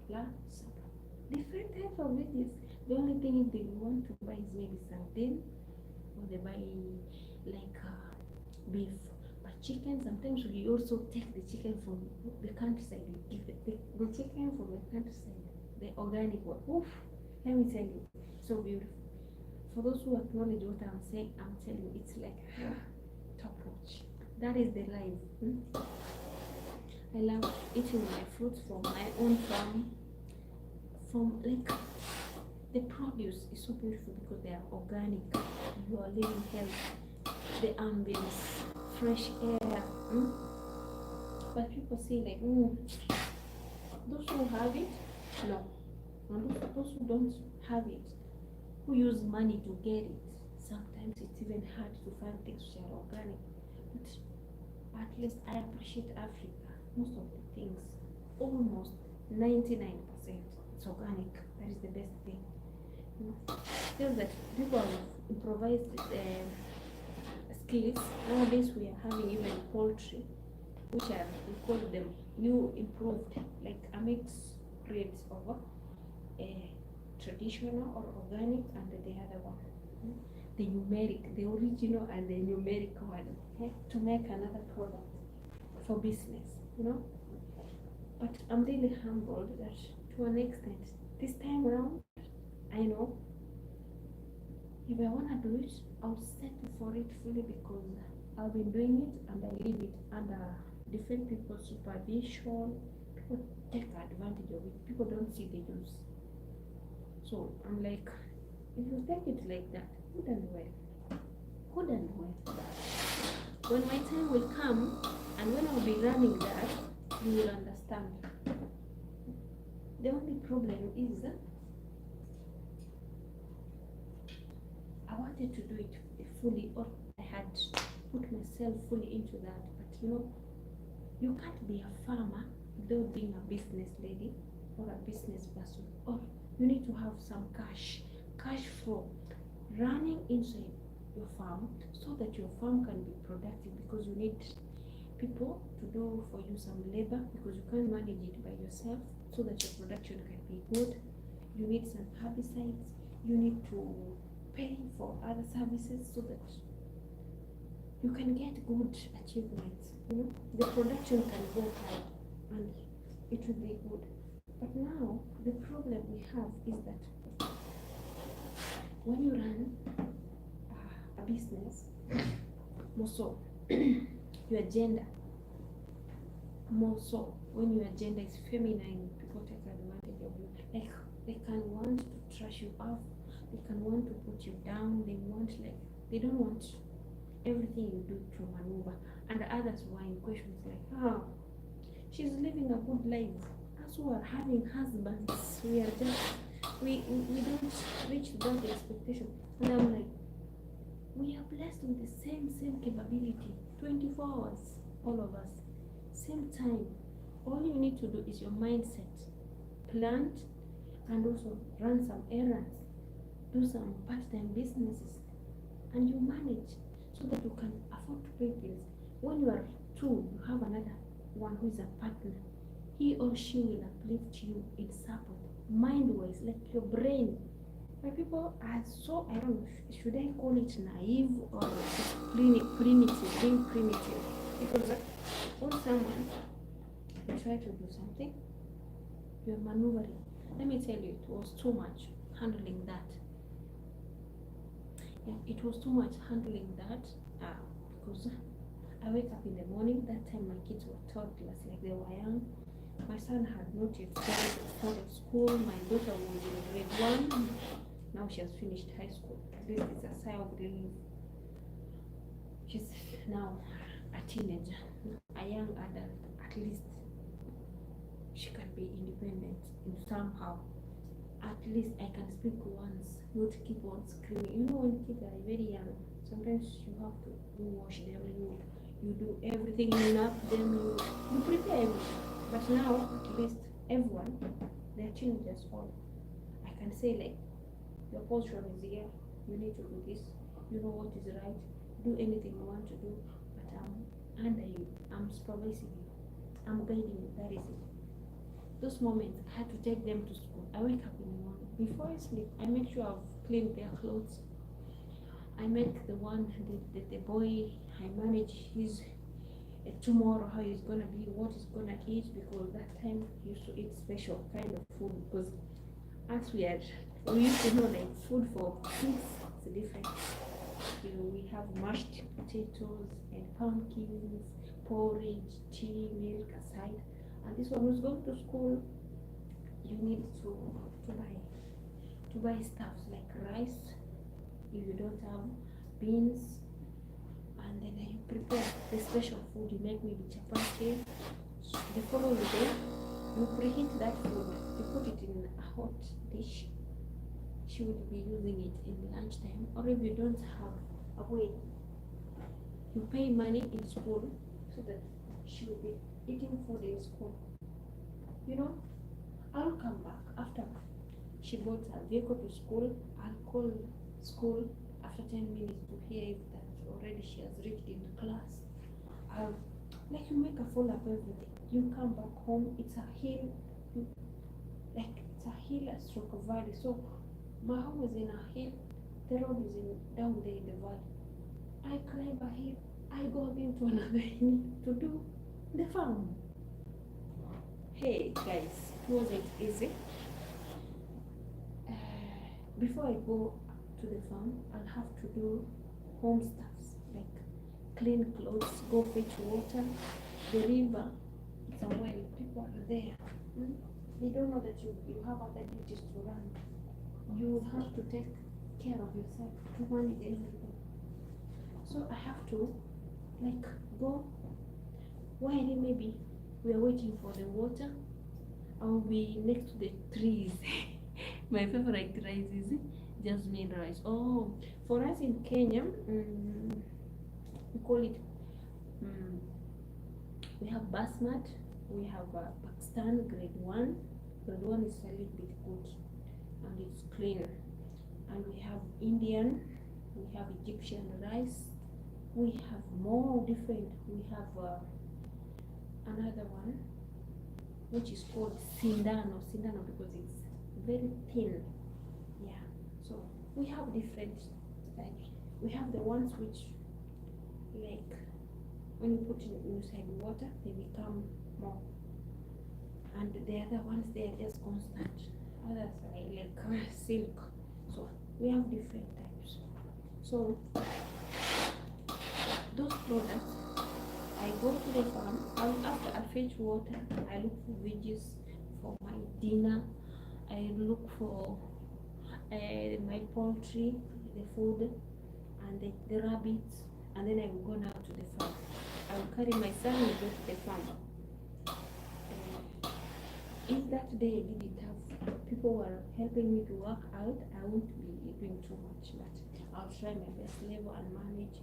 A: supper. Different types of veggies. The only thing if they want to buy is maybe sardine, or they buy like beef. But chicken, sometimes we also take the chicken from the countryside. We give the chicken from the countryside, the organic one. Oof, let me tell you, so beautiful. For those who acknowledge what I'm saying, I'm telling you, it's like top notch. That is the life. I love eating my fruits from my own farm. From like the produce is so beautiful because they are organic. You are living health, the ambience, fresh air. But people say like, those who have it, no. And those who don't have it, who use money to get it, sometimes it's even hard to find things which are organic. But at least I appreciate Africa. Most of the things, almost 99%, it's organic. That is the best thing. Still that people improvised skills. Nowadays we are having even poultry, which are, we call them new improved, like a mix breeds of traditional or organic and the other one, the numeric, the original and the numeric one, to make another product for business, But I'm really humbled that to an extent, this time around, I know if I want to do it, I'll settle for it fully because I've been doing it and I leave it under different people's supervision. People take advantage of it. People don't see the use. So I'm like, if you take it like that, good and well. Good and well. When my time will come and when I'll be running that, you will understand. The only problem is that I wanted to do it fully, or I had put myself fully into that. But you can't be a farmer without being a business lady or a business person. Or you need to have some cash flow running inside your farm so that your farm can be productive, because you need people to do for you some labor, because you can't manage it by yourself, so that your production can be good. You need some herbicides, you need to pay for other services so that you can get good achievements. The production can go high and it will be good. But now the problem we have is that when you run a business, more so your gender, more so when your gender is feminine, people take advantage of you. Like they can want to trash you off, they can want to put you down, they don't want everything you do to maneuver. And others were in questions like, she's living a good life. Us who are having husbands, we don't reach that expectation. And I'm like, we are blessed with the same capability, 24 hours, all of us, same time. All you need to do is your mindset, plant, and also run some errands, do some part-time businesses, and you manage so that you can afford to pay bills. When you are two, you have another one who is a partner. He or she will uplift you in support, mind-wise, like your brain. My people are so, I don't know, should I call it naive or primitive, being primitive? Because when someone will try to do something, you're maneuvering. Let me tell you, it was too much handling that. Yeah, it was too much handling that because I wake up in the morning. That time my kids were toddlers, like they were young. My son had not yet started school. My daughter was in grade 1. Now she has finished high school. This is a sigh of relief. She's now a teenager, a young adult. At least she can be independent in somehow. At least I can speak once, not keep on screaming. When kids are very young, sometimes you have to wash them, you do everything, you nap them, you prepare everything. But now, at least everyone, they're teenagers all. I can say like, your position is here, you need to do this, you know what is right, do anything you want to do, but I'm under you, I'm supervising you, I'm guiding you, that is it. Those moments, I had to take them to school. I wake up in the morning. Before I sleep, I make sure I've cleaned their clothes. I make the boy, I manage his tomorrow, how he's gonna be, what he's gonna eat, because that time he used to eat special kind of food, because as we used to know like food for kids is different. We have mashed potatoes and pumpkins, porridge, tea, milk aside. And this one who's going to school, you need to buy stuff like rice if you don't have, beans, and then you prepare the special food. You make maybe chapati. The following day, you preheat that food, you put it in a hot dish. She will be using it in lunchtime, or if you don't have a way, you pay money in school so that she will be eating food in school. I'll come back after she bought a vehicle to school. I'll call school after 10 minutes to hear if that already she has reached in the class. Like you make a follow up every day. You come back home, it's a hill, it's a hill, a stroke of valley. So my home is in a hill, the road is down there in the valley. I climb a hill, I go again to another hill to do the farm. Hey guys, it wasn't easy. Before I go to the farm, I'll have to do home stuffs like clean clothes, go fetch water. The river, it's a well, people are there. They don't know that you have other duties to run. You have to take care of yourself to manage everything. So I have to like go while maybe we are waiting for the water. I'll be next to the trees. My favorite rice is jasmine rice. Oh, for us in Kenya, we call it. We have basmat. We have Pakistan grade 1. Grade 1 is a little bit good and it's clean. And we have Indian. We have Egyptian rice. We have more different. We have another one which is called sindano because it's very thin. Yeah, so we have different types. We have the ones which like when you put inside water they become more, and the other ones they are just constant. Others are like silk. So we have different types. So those products, I go to the farm. After I fetch water, I look for veggies for my dinner. I look for my poultry, the food, and the rabbits, and then I will go now to the farm. I will carry my son and go to the farm. If that day I didn't have people who are helping me to work out, I won't be doing too much, but I'll try my best level and manage.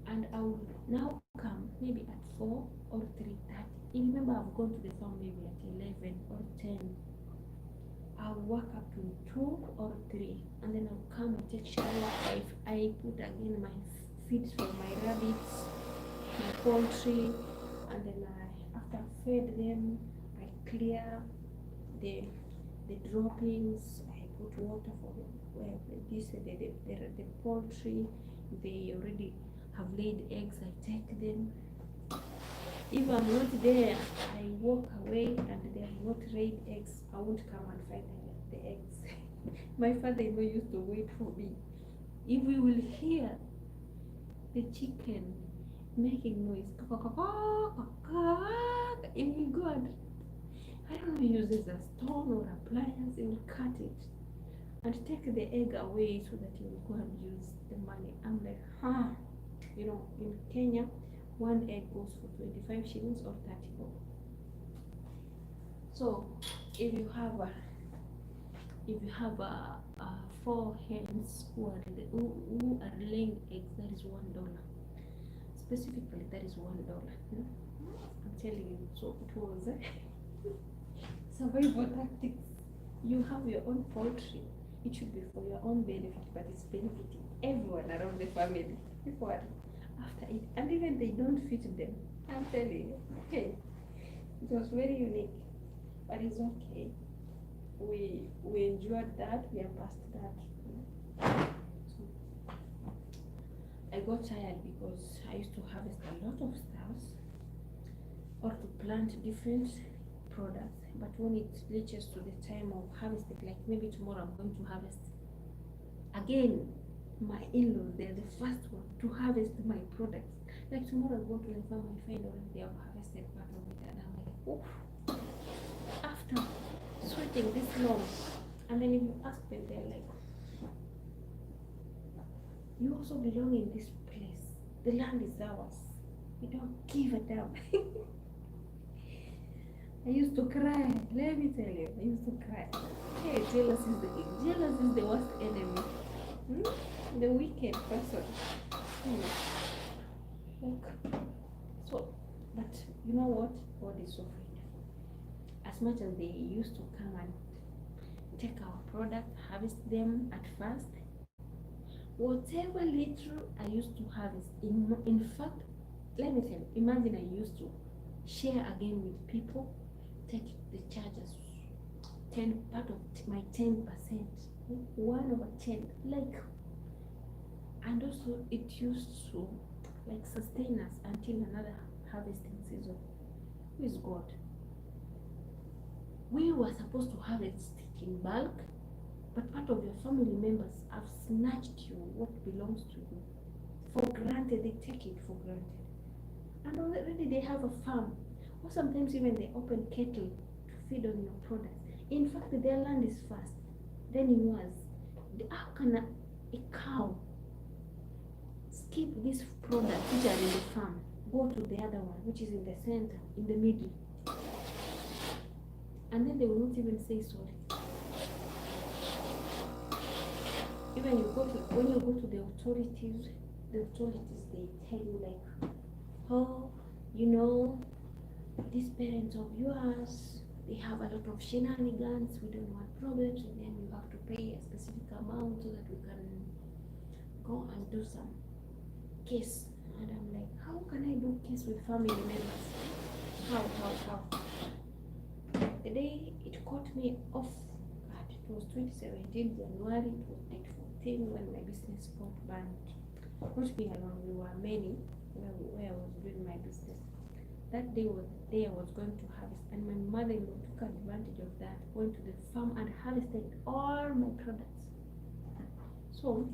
A: And I will now come maybe at 4 or 3:30. You remember I've gone to the farm maybe at 11 or 10. I'll work up to 2 or 3, and then I'll come and take shower. I put again my feeds for my rabbits, my poultry, and then after I fed them, I clear the droppings. I put water for the poultry. They already have laid eggs. I take them. If I'm not there, I walk away and they have not laid eggs. I won't come and find the eggs. My father-in-law used to wait for me. If we will hear the chicken making noise, if we go and I don't know, he uses a stone or a pliers, he will cut it and take the egg away so that he will go and use the money. I'm like, you know, in Kenya, one egg goes for 25 shillings or 30 bob. So if you have 4 hens who are laying eggs, that is $1. Specifically, that is $1. I'm telling you. So it was survival tactics. You have your own poultry. It should be for your own benefit, but it's benefiting everyone around the family. People are after it, and even they don't feed them. I'm telling you, hey, it was very unique, but it's okay. We enjoyed that. We are past that. So I got tired because I used to harvest a lot of stuff or to plant different products, but when it reaches to the time of harvesting, like maybe tomorrow I'm going to harvest again, my in-laws, they're the first one to harvest my products. Like tomorrow I go to the farm, I find already they have harvested part of it, and I'm like, oh, after sweating this long. And then if you ask them, they're like, you also belong in this place. The land is ours. We don't give a damn. I used to cry. Let me tell you, I used to cry. Hey, jealous is the worst enemy. The wicked person. Like, so, but you know what? God is so free. As much as they used to come and take our product, harvest them at first, Whatever little I used to harvest, in fact, let me tell you, imagine I used to share again with people, take the charges, 10 part of my 10%, 1/10, like, and also it used to like sustain us until another harvesting season. Who is God? We were supposed to harvest in bulk, but part of your family members have snatched you what belongs to you for granted. They take it for granted, and already they have a farm, or sometimes even they open cattle to feed on your products. In fact, their land is first, then yours. How can a cow skip these products which are in the farm, go to the other one which is in the center, in the middle, and then they will not even say sorry? Even when you go to the authorities they tell you like, oh, you know, these parents of yours, they have a lot of shenanigans, we don't want problems with them, you have to pay a specific amount so that we can go and do some case. And I'm like, how can I do case with family members? How? The day it caught me off guard, it was 2017 January, it was 2014 when my business got banned. Not me alone, we were many where I was doing my business. That day was the day I was going to harvest, and my mother-in-law took advantage of that, went to the farm and harvested all my products. So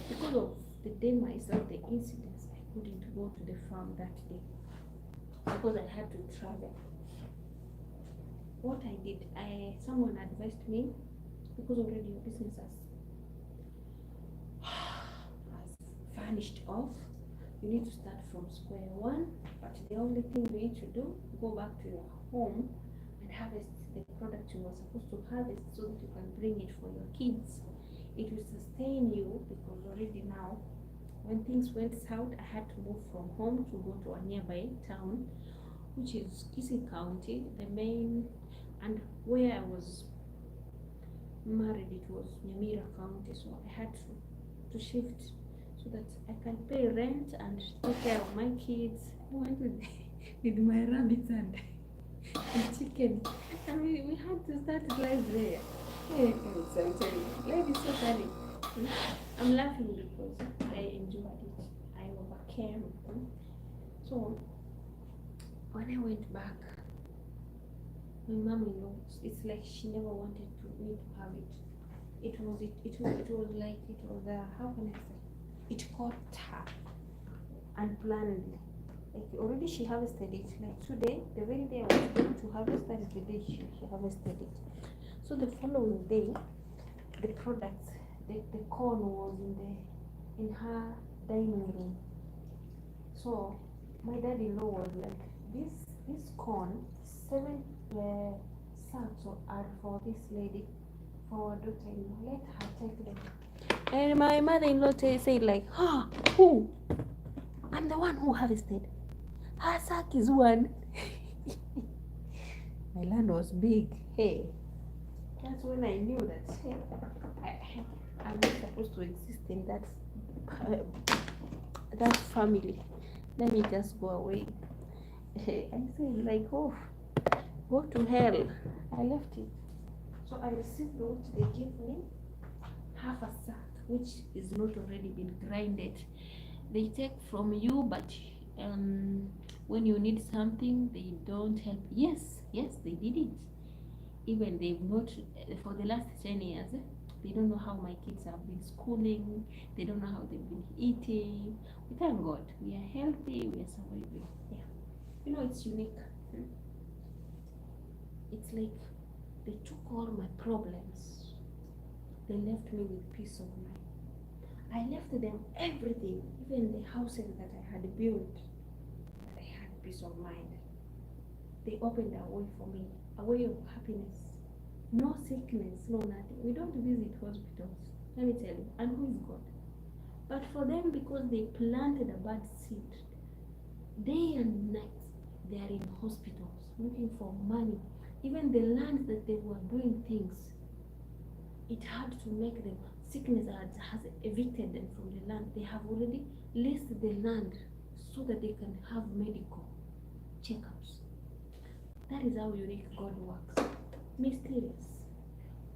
A: because of the demise of the incidents, I couldn't go to the farm that day because I had to travel. What I did, someone advised me, because already your business has vanished off, you need to start from square one, but the only thing you need to do, go back to your home and harvest the product you were supposed to harvest so that you can bring it for your kids. It will sustain you, because already now, when things went south, I had to move from home to go to a nearby town, which is Kisii County, the main, and where I was married, it was Nyamira County, so I had to shift so that I can pay rent and take care of my kids. I went with my rabbits and chicken, and we had to start life there. Hey, so I'm telling you, life is so funny. I'm laughing because I enjoyed it. I overcame. So when I went back, my mom-in-law, it's like she never wanted me to have it. It was like how can I say? It caught her unplannedly. Like already she harvested it. Like today, the very day I was going to harvest, that is the day she harvested it. So the following day, the products, the corn was in her dining room. So my dad-in-law was like, this corn, 7 sacks are for this lady, for our daughter-in-law. Let her take them. And my mother-in-law said like, who? I'm the one who harvested. Her sack is one. My land was big. Hey, that's when I knew that, hey, I'm not supposed to exist in that family. Let me just go away. I said like, oh, go to hell. I left it. So I received what they gave me, half a sack, which is not already been grinded. They take from you, but when you need something, they don't help. Yes, they did it. Even they've not, for the last 10 years, they don't know how my kids have been schooling. They don't know how they've been eating. We thank God, we are healthy, we are surviving. Yeah, you know, it's unique. It's like they took all my problems. They left me with peace of mind. I left them everything, even the houses that I had built, that I had peace of mind. They opened a way for me, a way of happiness. No sickness, no nothing. We don't visit hospitals, let me tell you. And who is God? But for them, because they planted a bad seed, day and night they are in hospitals looking for money. Even the land that they were doing things, it had to make them sickness has evicted them from the land. They have already leased the land so that they can have medical checkups. That is how unique God works. Mysterious.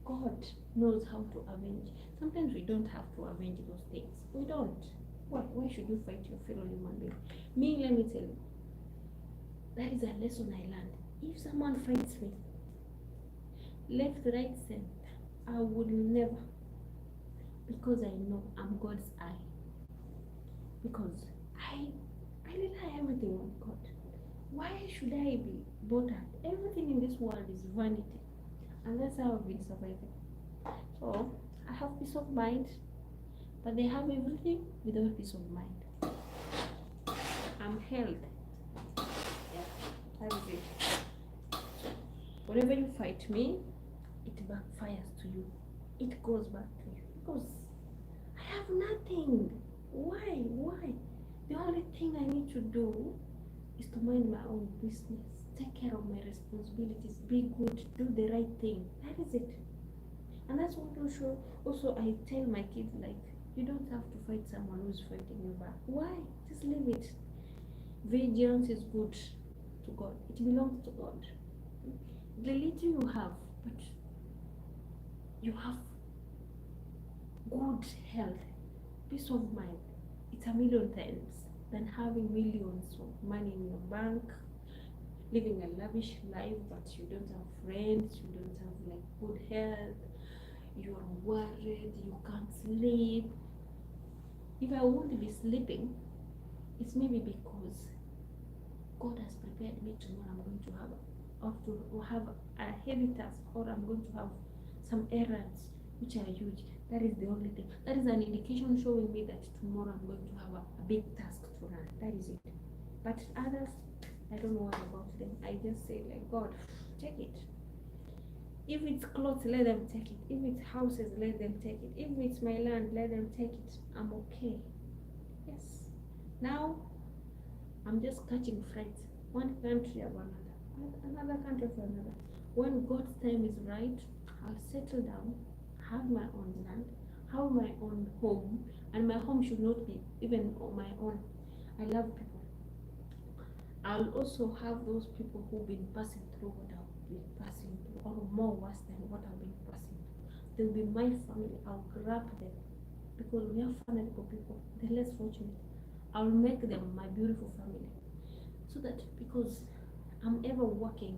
A: God knows how to avenge. Sometimes we don't have to avenge those things. We don't. Why should you fight your fellow human being? Me, let me tell you, that is a lesson I learned. If someone fights me, left, right, center, I will never, because I know I'm God's eye. Because I rely everything on God. Why should I be bothered? Everything in this world is vanity. And that's how I've been surviving. So I have peace of mind, but they have everything without peace of mind. I'm held. Yeah, that is it. Whenever you fight me, it backfires to you. It goes back to you because I have nothing. Why? The only thing I need to do is to mind my own business, take care of my responsibilities, be good, do the right thing. That is it. And that's what also I tell my kids, like, you don't have to fight someone who's fighting you back. Why? Just leave it. Vengeance is good to God. It belongs to God. The little you have, but you have good health, peace of mind. It's a million times than having millions of money in your bank, living a lavish life, but you don't have friends, you don't have like good health, you are worried, you can't sleep. If I won't be sleeping, it's maybe because God has prepared me tomorrow. I'm going to have a heavy task, or I'm going to have some errands which are huge. That is the only thing. That is an indication showing me that tomorrow I'm going to have a big task to run. That is it. But others, I don't know what about them. I just say, like, God, take it. If it's clothes, let them take it. If it's houses, let them take it. If it's my land, let them take it. I'm okay. Yes. Now, I'm just catching flights. One country of another country of another. When God's time is right, I'll settle down, have my own land, have my own home, and my home should not be even on my own. I love people. I'll also have those people who've been passing through what I've been passing through, or more worse than what I've been passing through. They'll be my family. I'll grab them, because we are fanatical people, the less fortunate. I'll make them my beautiful family, so that because I'm ever working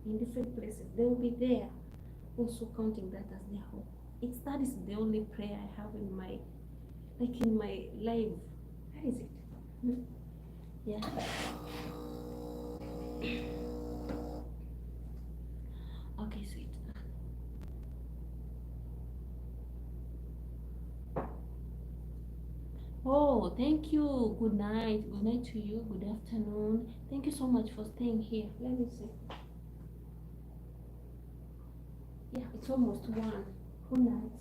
A: in different places, they'll be there, also counting that as their home. That is the only prayer I have in my life. That is it. Yeah. Okay, sweet. Oh, thank you. Good night. Good night to you. Good afternoon. Thank you so much for staying here. Let me see. Yeah, it's almost 1. Good night.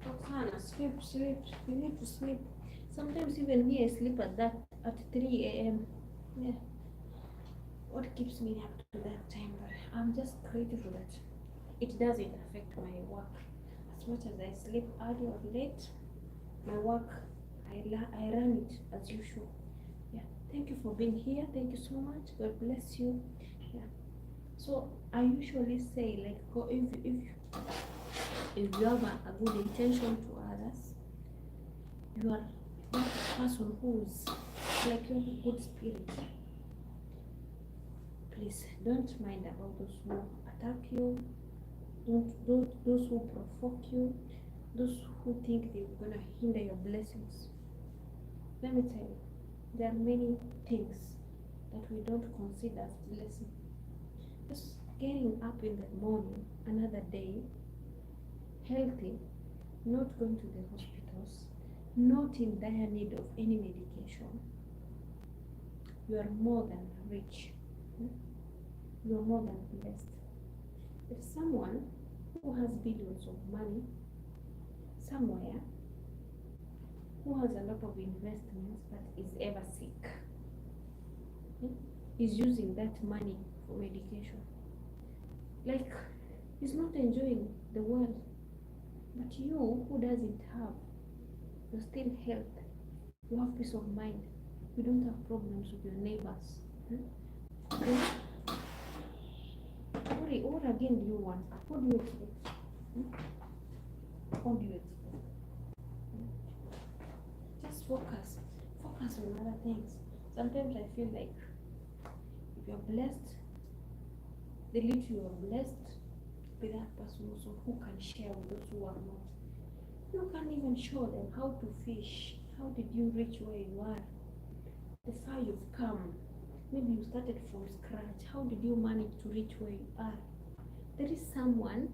A: Roxana, sleep. You need to sleep. Sometimes even me, I sleep at 3 a.m. Yeah. What keeps me up to that time? But I'm just grateful that it doesn't affect my work. As much as I sleep early or late, my work, I run it as usual. Yeah. Thank you for being here. Thank you so much. God bless you. Yeah. So I usually say, like, if you have a good intention to others, you are person who's like you have a good spirit. Please don't mind about those who attack you, don't those who provoke you, those who think they're gonna hinder your blessings. Let me tell you, there are many things that we don't consider as blessing. Just getting up in the morning, another day, healthy, not going to the hospitals, not in dire need of any medication. You are more than rich. You are more than blessed. If someone who has billions of money somewhere, who has a lot of investments but is ever sick, is using that money for medication, like he's not enjoying the world. But you who doesn't have, you're still healthy, you have peace of mind, you don't have problems with your neighbors. What again do you want? What do you expect? What do you expect? Just focus on other things. Sometimes I feel like if you're blessed, the little you're blessed, be that person also who can share with those who are not. You can't even show them how to fish. How did you reach where you are? The far you've come. Maybe you started from scratch. How did you manage to reach where you are? There is someone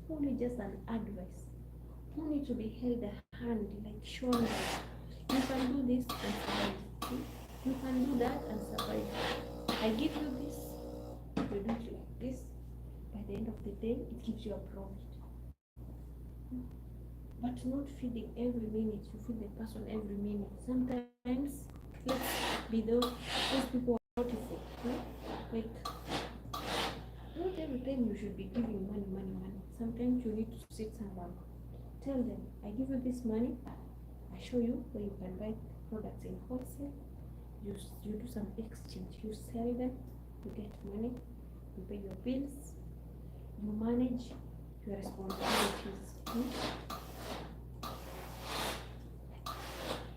A: who needs just an advice, who needs to be held a hand, like shown that you can do this and survive. You can do that and survive. I give you this, you do it like this. By the end of the day, it gives you a profit. But not feeding every minute. You feed the person every minute. Sometimes, let's be those people are beautiful. Like, not every time you should be giving money. Sometimes you need to sit someone. Tell them, I give you this money. I show you where you can buy products in wholesale. You do some exchange. You sell them. You get money. You pay your bills. You manage your responsibilities.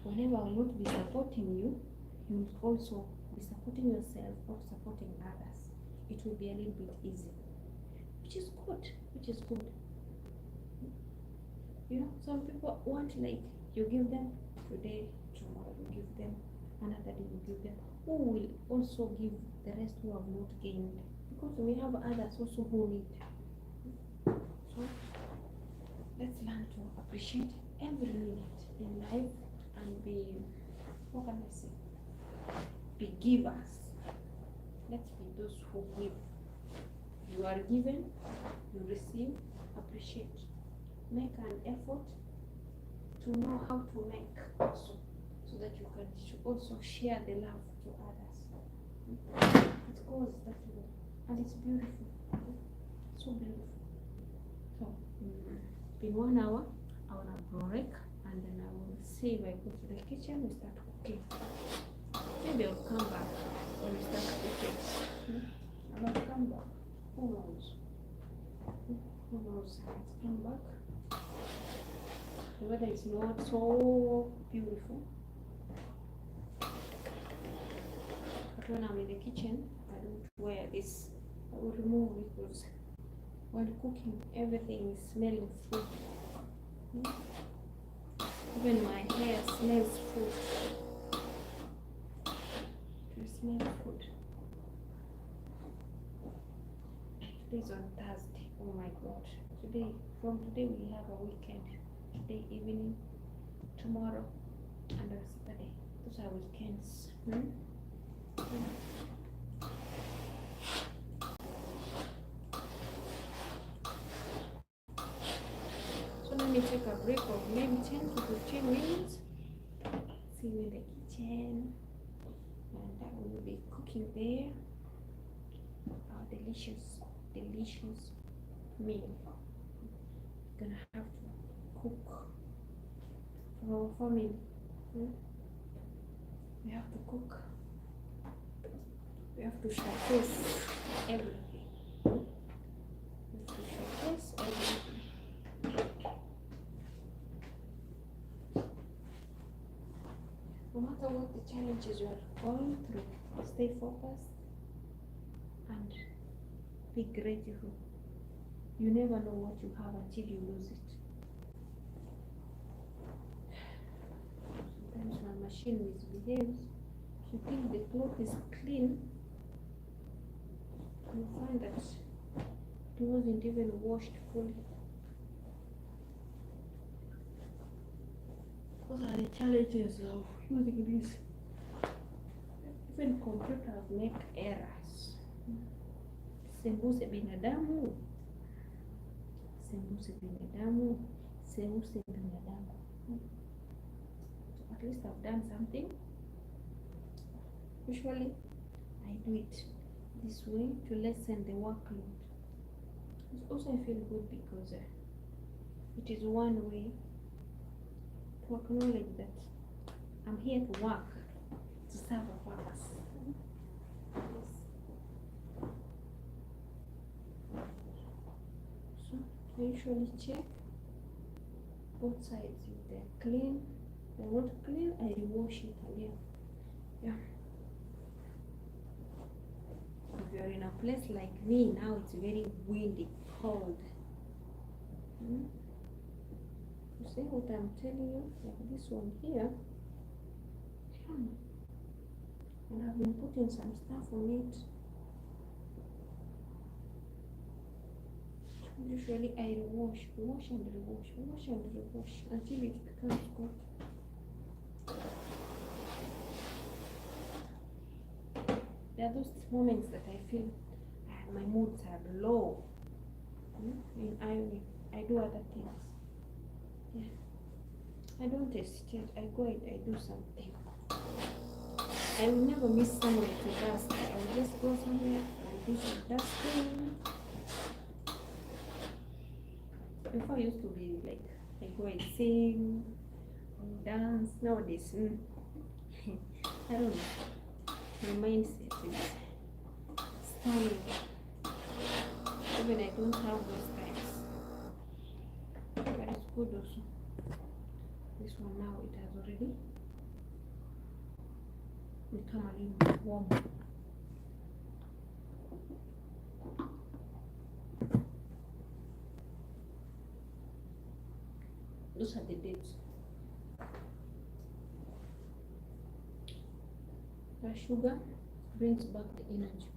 A: Whenever I will not be supporting you, you will also be supporting yourself or supporting others. It will be a little bit easier, which is good. You know, some people want, like, you give them today, tomorrow you give them, another day you give them. Who will also give the rest who have not gained? Because we have others also who need. So let's learn to appreciate every minute in life and be, what can I say? Be givers. Let's be those who give. You are given, you receive, appreciate. Make an effort to know how to make also, so that you can also share the love to others. It goes that way, and it's beautiful, so beautiful. So, it's been 1 hour. I want to break, and then I will see if I go to the kitchen and start cooking. Maybe I'll come back when we start cooking. I might come back. Who knows? Who knows? Let's come back. The weather is not so beautiful. But when I'm in the kitchen, I don't wear this. I will remove it because while cooking, everything is smelling food. Even my hair smells food. It smells food. Today's on Thursday. Oh my God. From today we have a weekend. Today evening, tomorrow, and on Saturday. Those are weekends. So let me take a break of maybe 10 to 15 minutes. See you in the kitchen, and I will be cooking there our delicious meal. Gonna have to cook for our family. We have to cook. We have to showcase everything. We have to showcase everything. challenges you are going through, stay focused and be grateful. You never know what you have until you lose it. Sometimes my machine misbehaves. If you think the cloth is clean, you find that it wasn't even washed fully. Those are the challenges of using this. Even computers make errors. Sembuse binadamu, sembuse binadamu, sembuse binadamu. So at least I've done something. Usually I do it this way to lessen the workload. Also I feel good because it is one way to acknowledge that I'm here to work, to serve a purpose. So I usually check both sides. If they're clean, they're not clean, I rewash it again. Yeah. If you're in a place like me now, it's very windy, cold. You see what I'm telling you? Like this one here. And I've been putting some stuff on it. Usually I wash and rewash, wash and rewash until it becomes good. There are those moments that I feel my moods are low. In ironing, I do other things. Yeah. I don't hesitate. I go and I do something. I will never miss somewhere to dust. I will just go somewhere and do some dusting. Before I used to be like, I go and sing, and dance. Nowadays, I don't know. My mindset is stunning. Even I don't have those times. But it's good also. This one now, it has already become a little bit warm. Those are the dates. The sugar brings back the energy.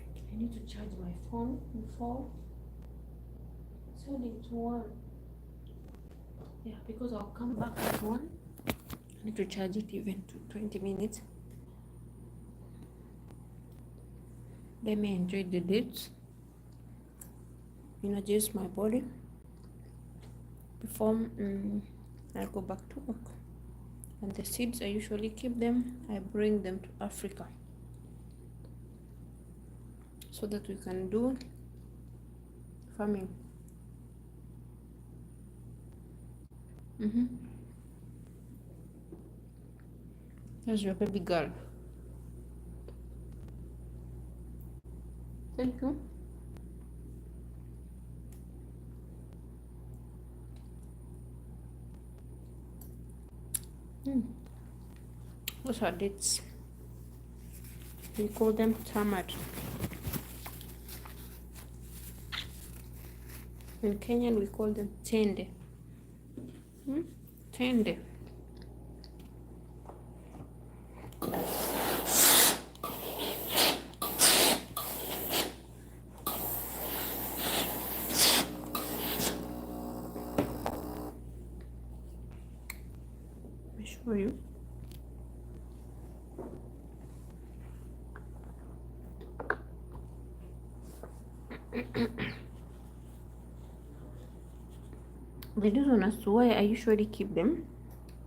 A: I need to charge my phone before. Set it to 1. Yeah, because I'll come back at 1. I need to charge it even to 20 minutes. Let me enjoy the dates. Energize my body before I go back to work. And the seeds, I usually keep them. I bring them to Africa so that we can do farming. There's your baby girl. Thank you. Those are dates. We call them tamad. In Kenyan we call them tende. Tende. Let me show you. The reason as to why I usually keep them,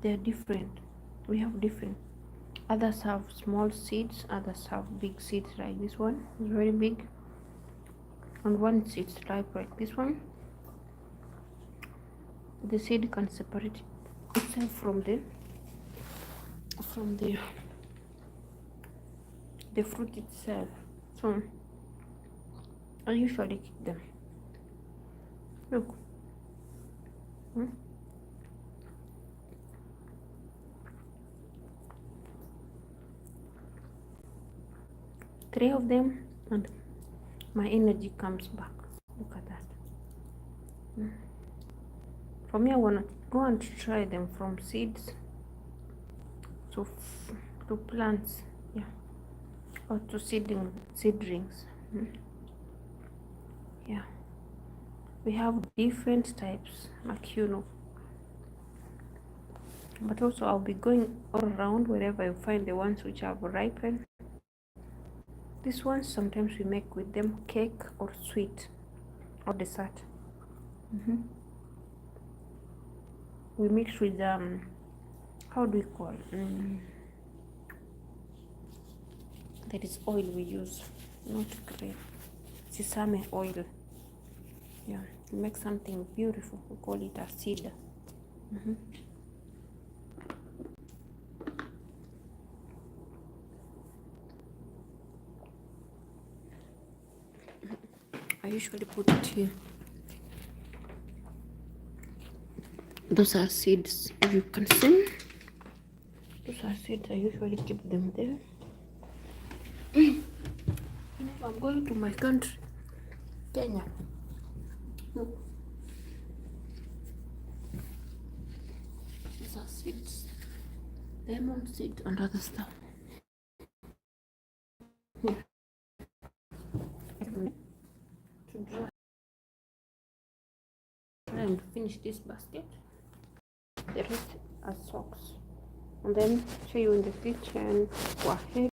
A: they're different. We have different. Others have small seeds, others have big seeds like this one. It's very big. And one seed ripe like this one. The seed can separate itself from the fruit itself. So I usually keep them. Look. Three of them and my energy comes back. Look at that. For me, I want to go and try them from seeds to plants, yeah, or to seedlings. Yeah, we have different types, like you know. But also I'll be going all around wherever I find the ones which have ripened. These ones sometimes we make with them cake or sweet or dessert. We mix with how do we call that is oil we use, not grape, sesame oil. Yeah, we make something beautiful. We call it a cedar. I usually put it here. Those are seeds, if you can see. Those are seeds. I usually keep them there. If I'm going to my country, Kenya, look. These are seeds, lemon seed and other stuff. Here. To dry. And finish this basket. The rest are socks. And then show you in the kitchen. Go ahead.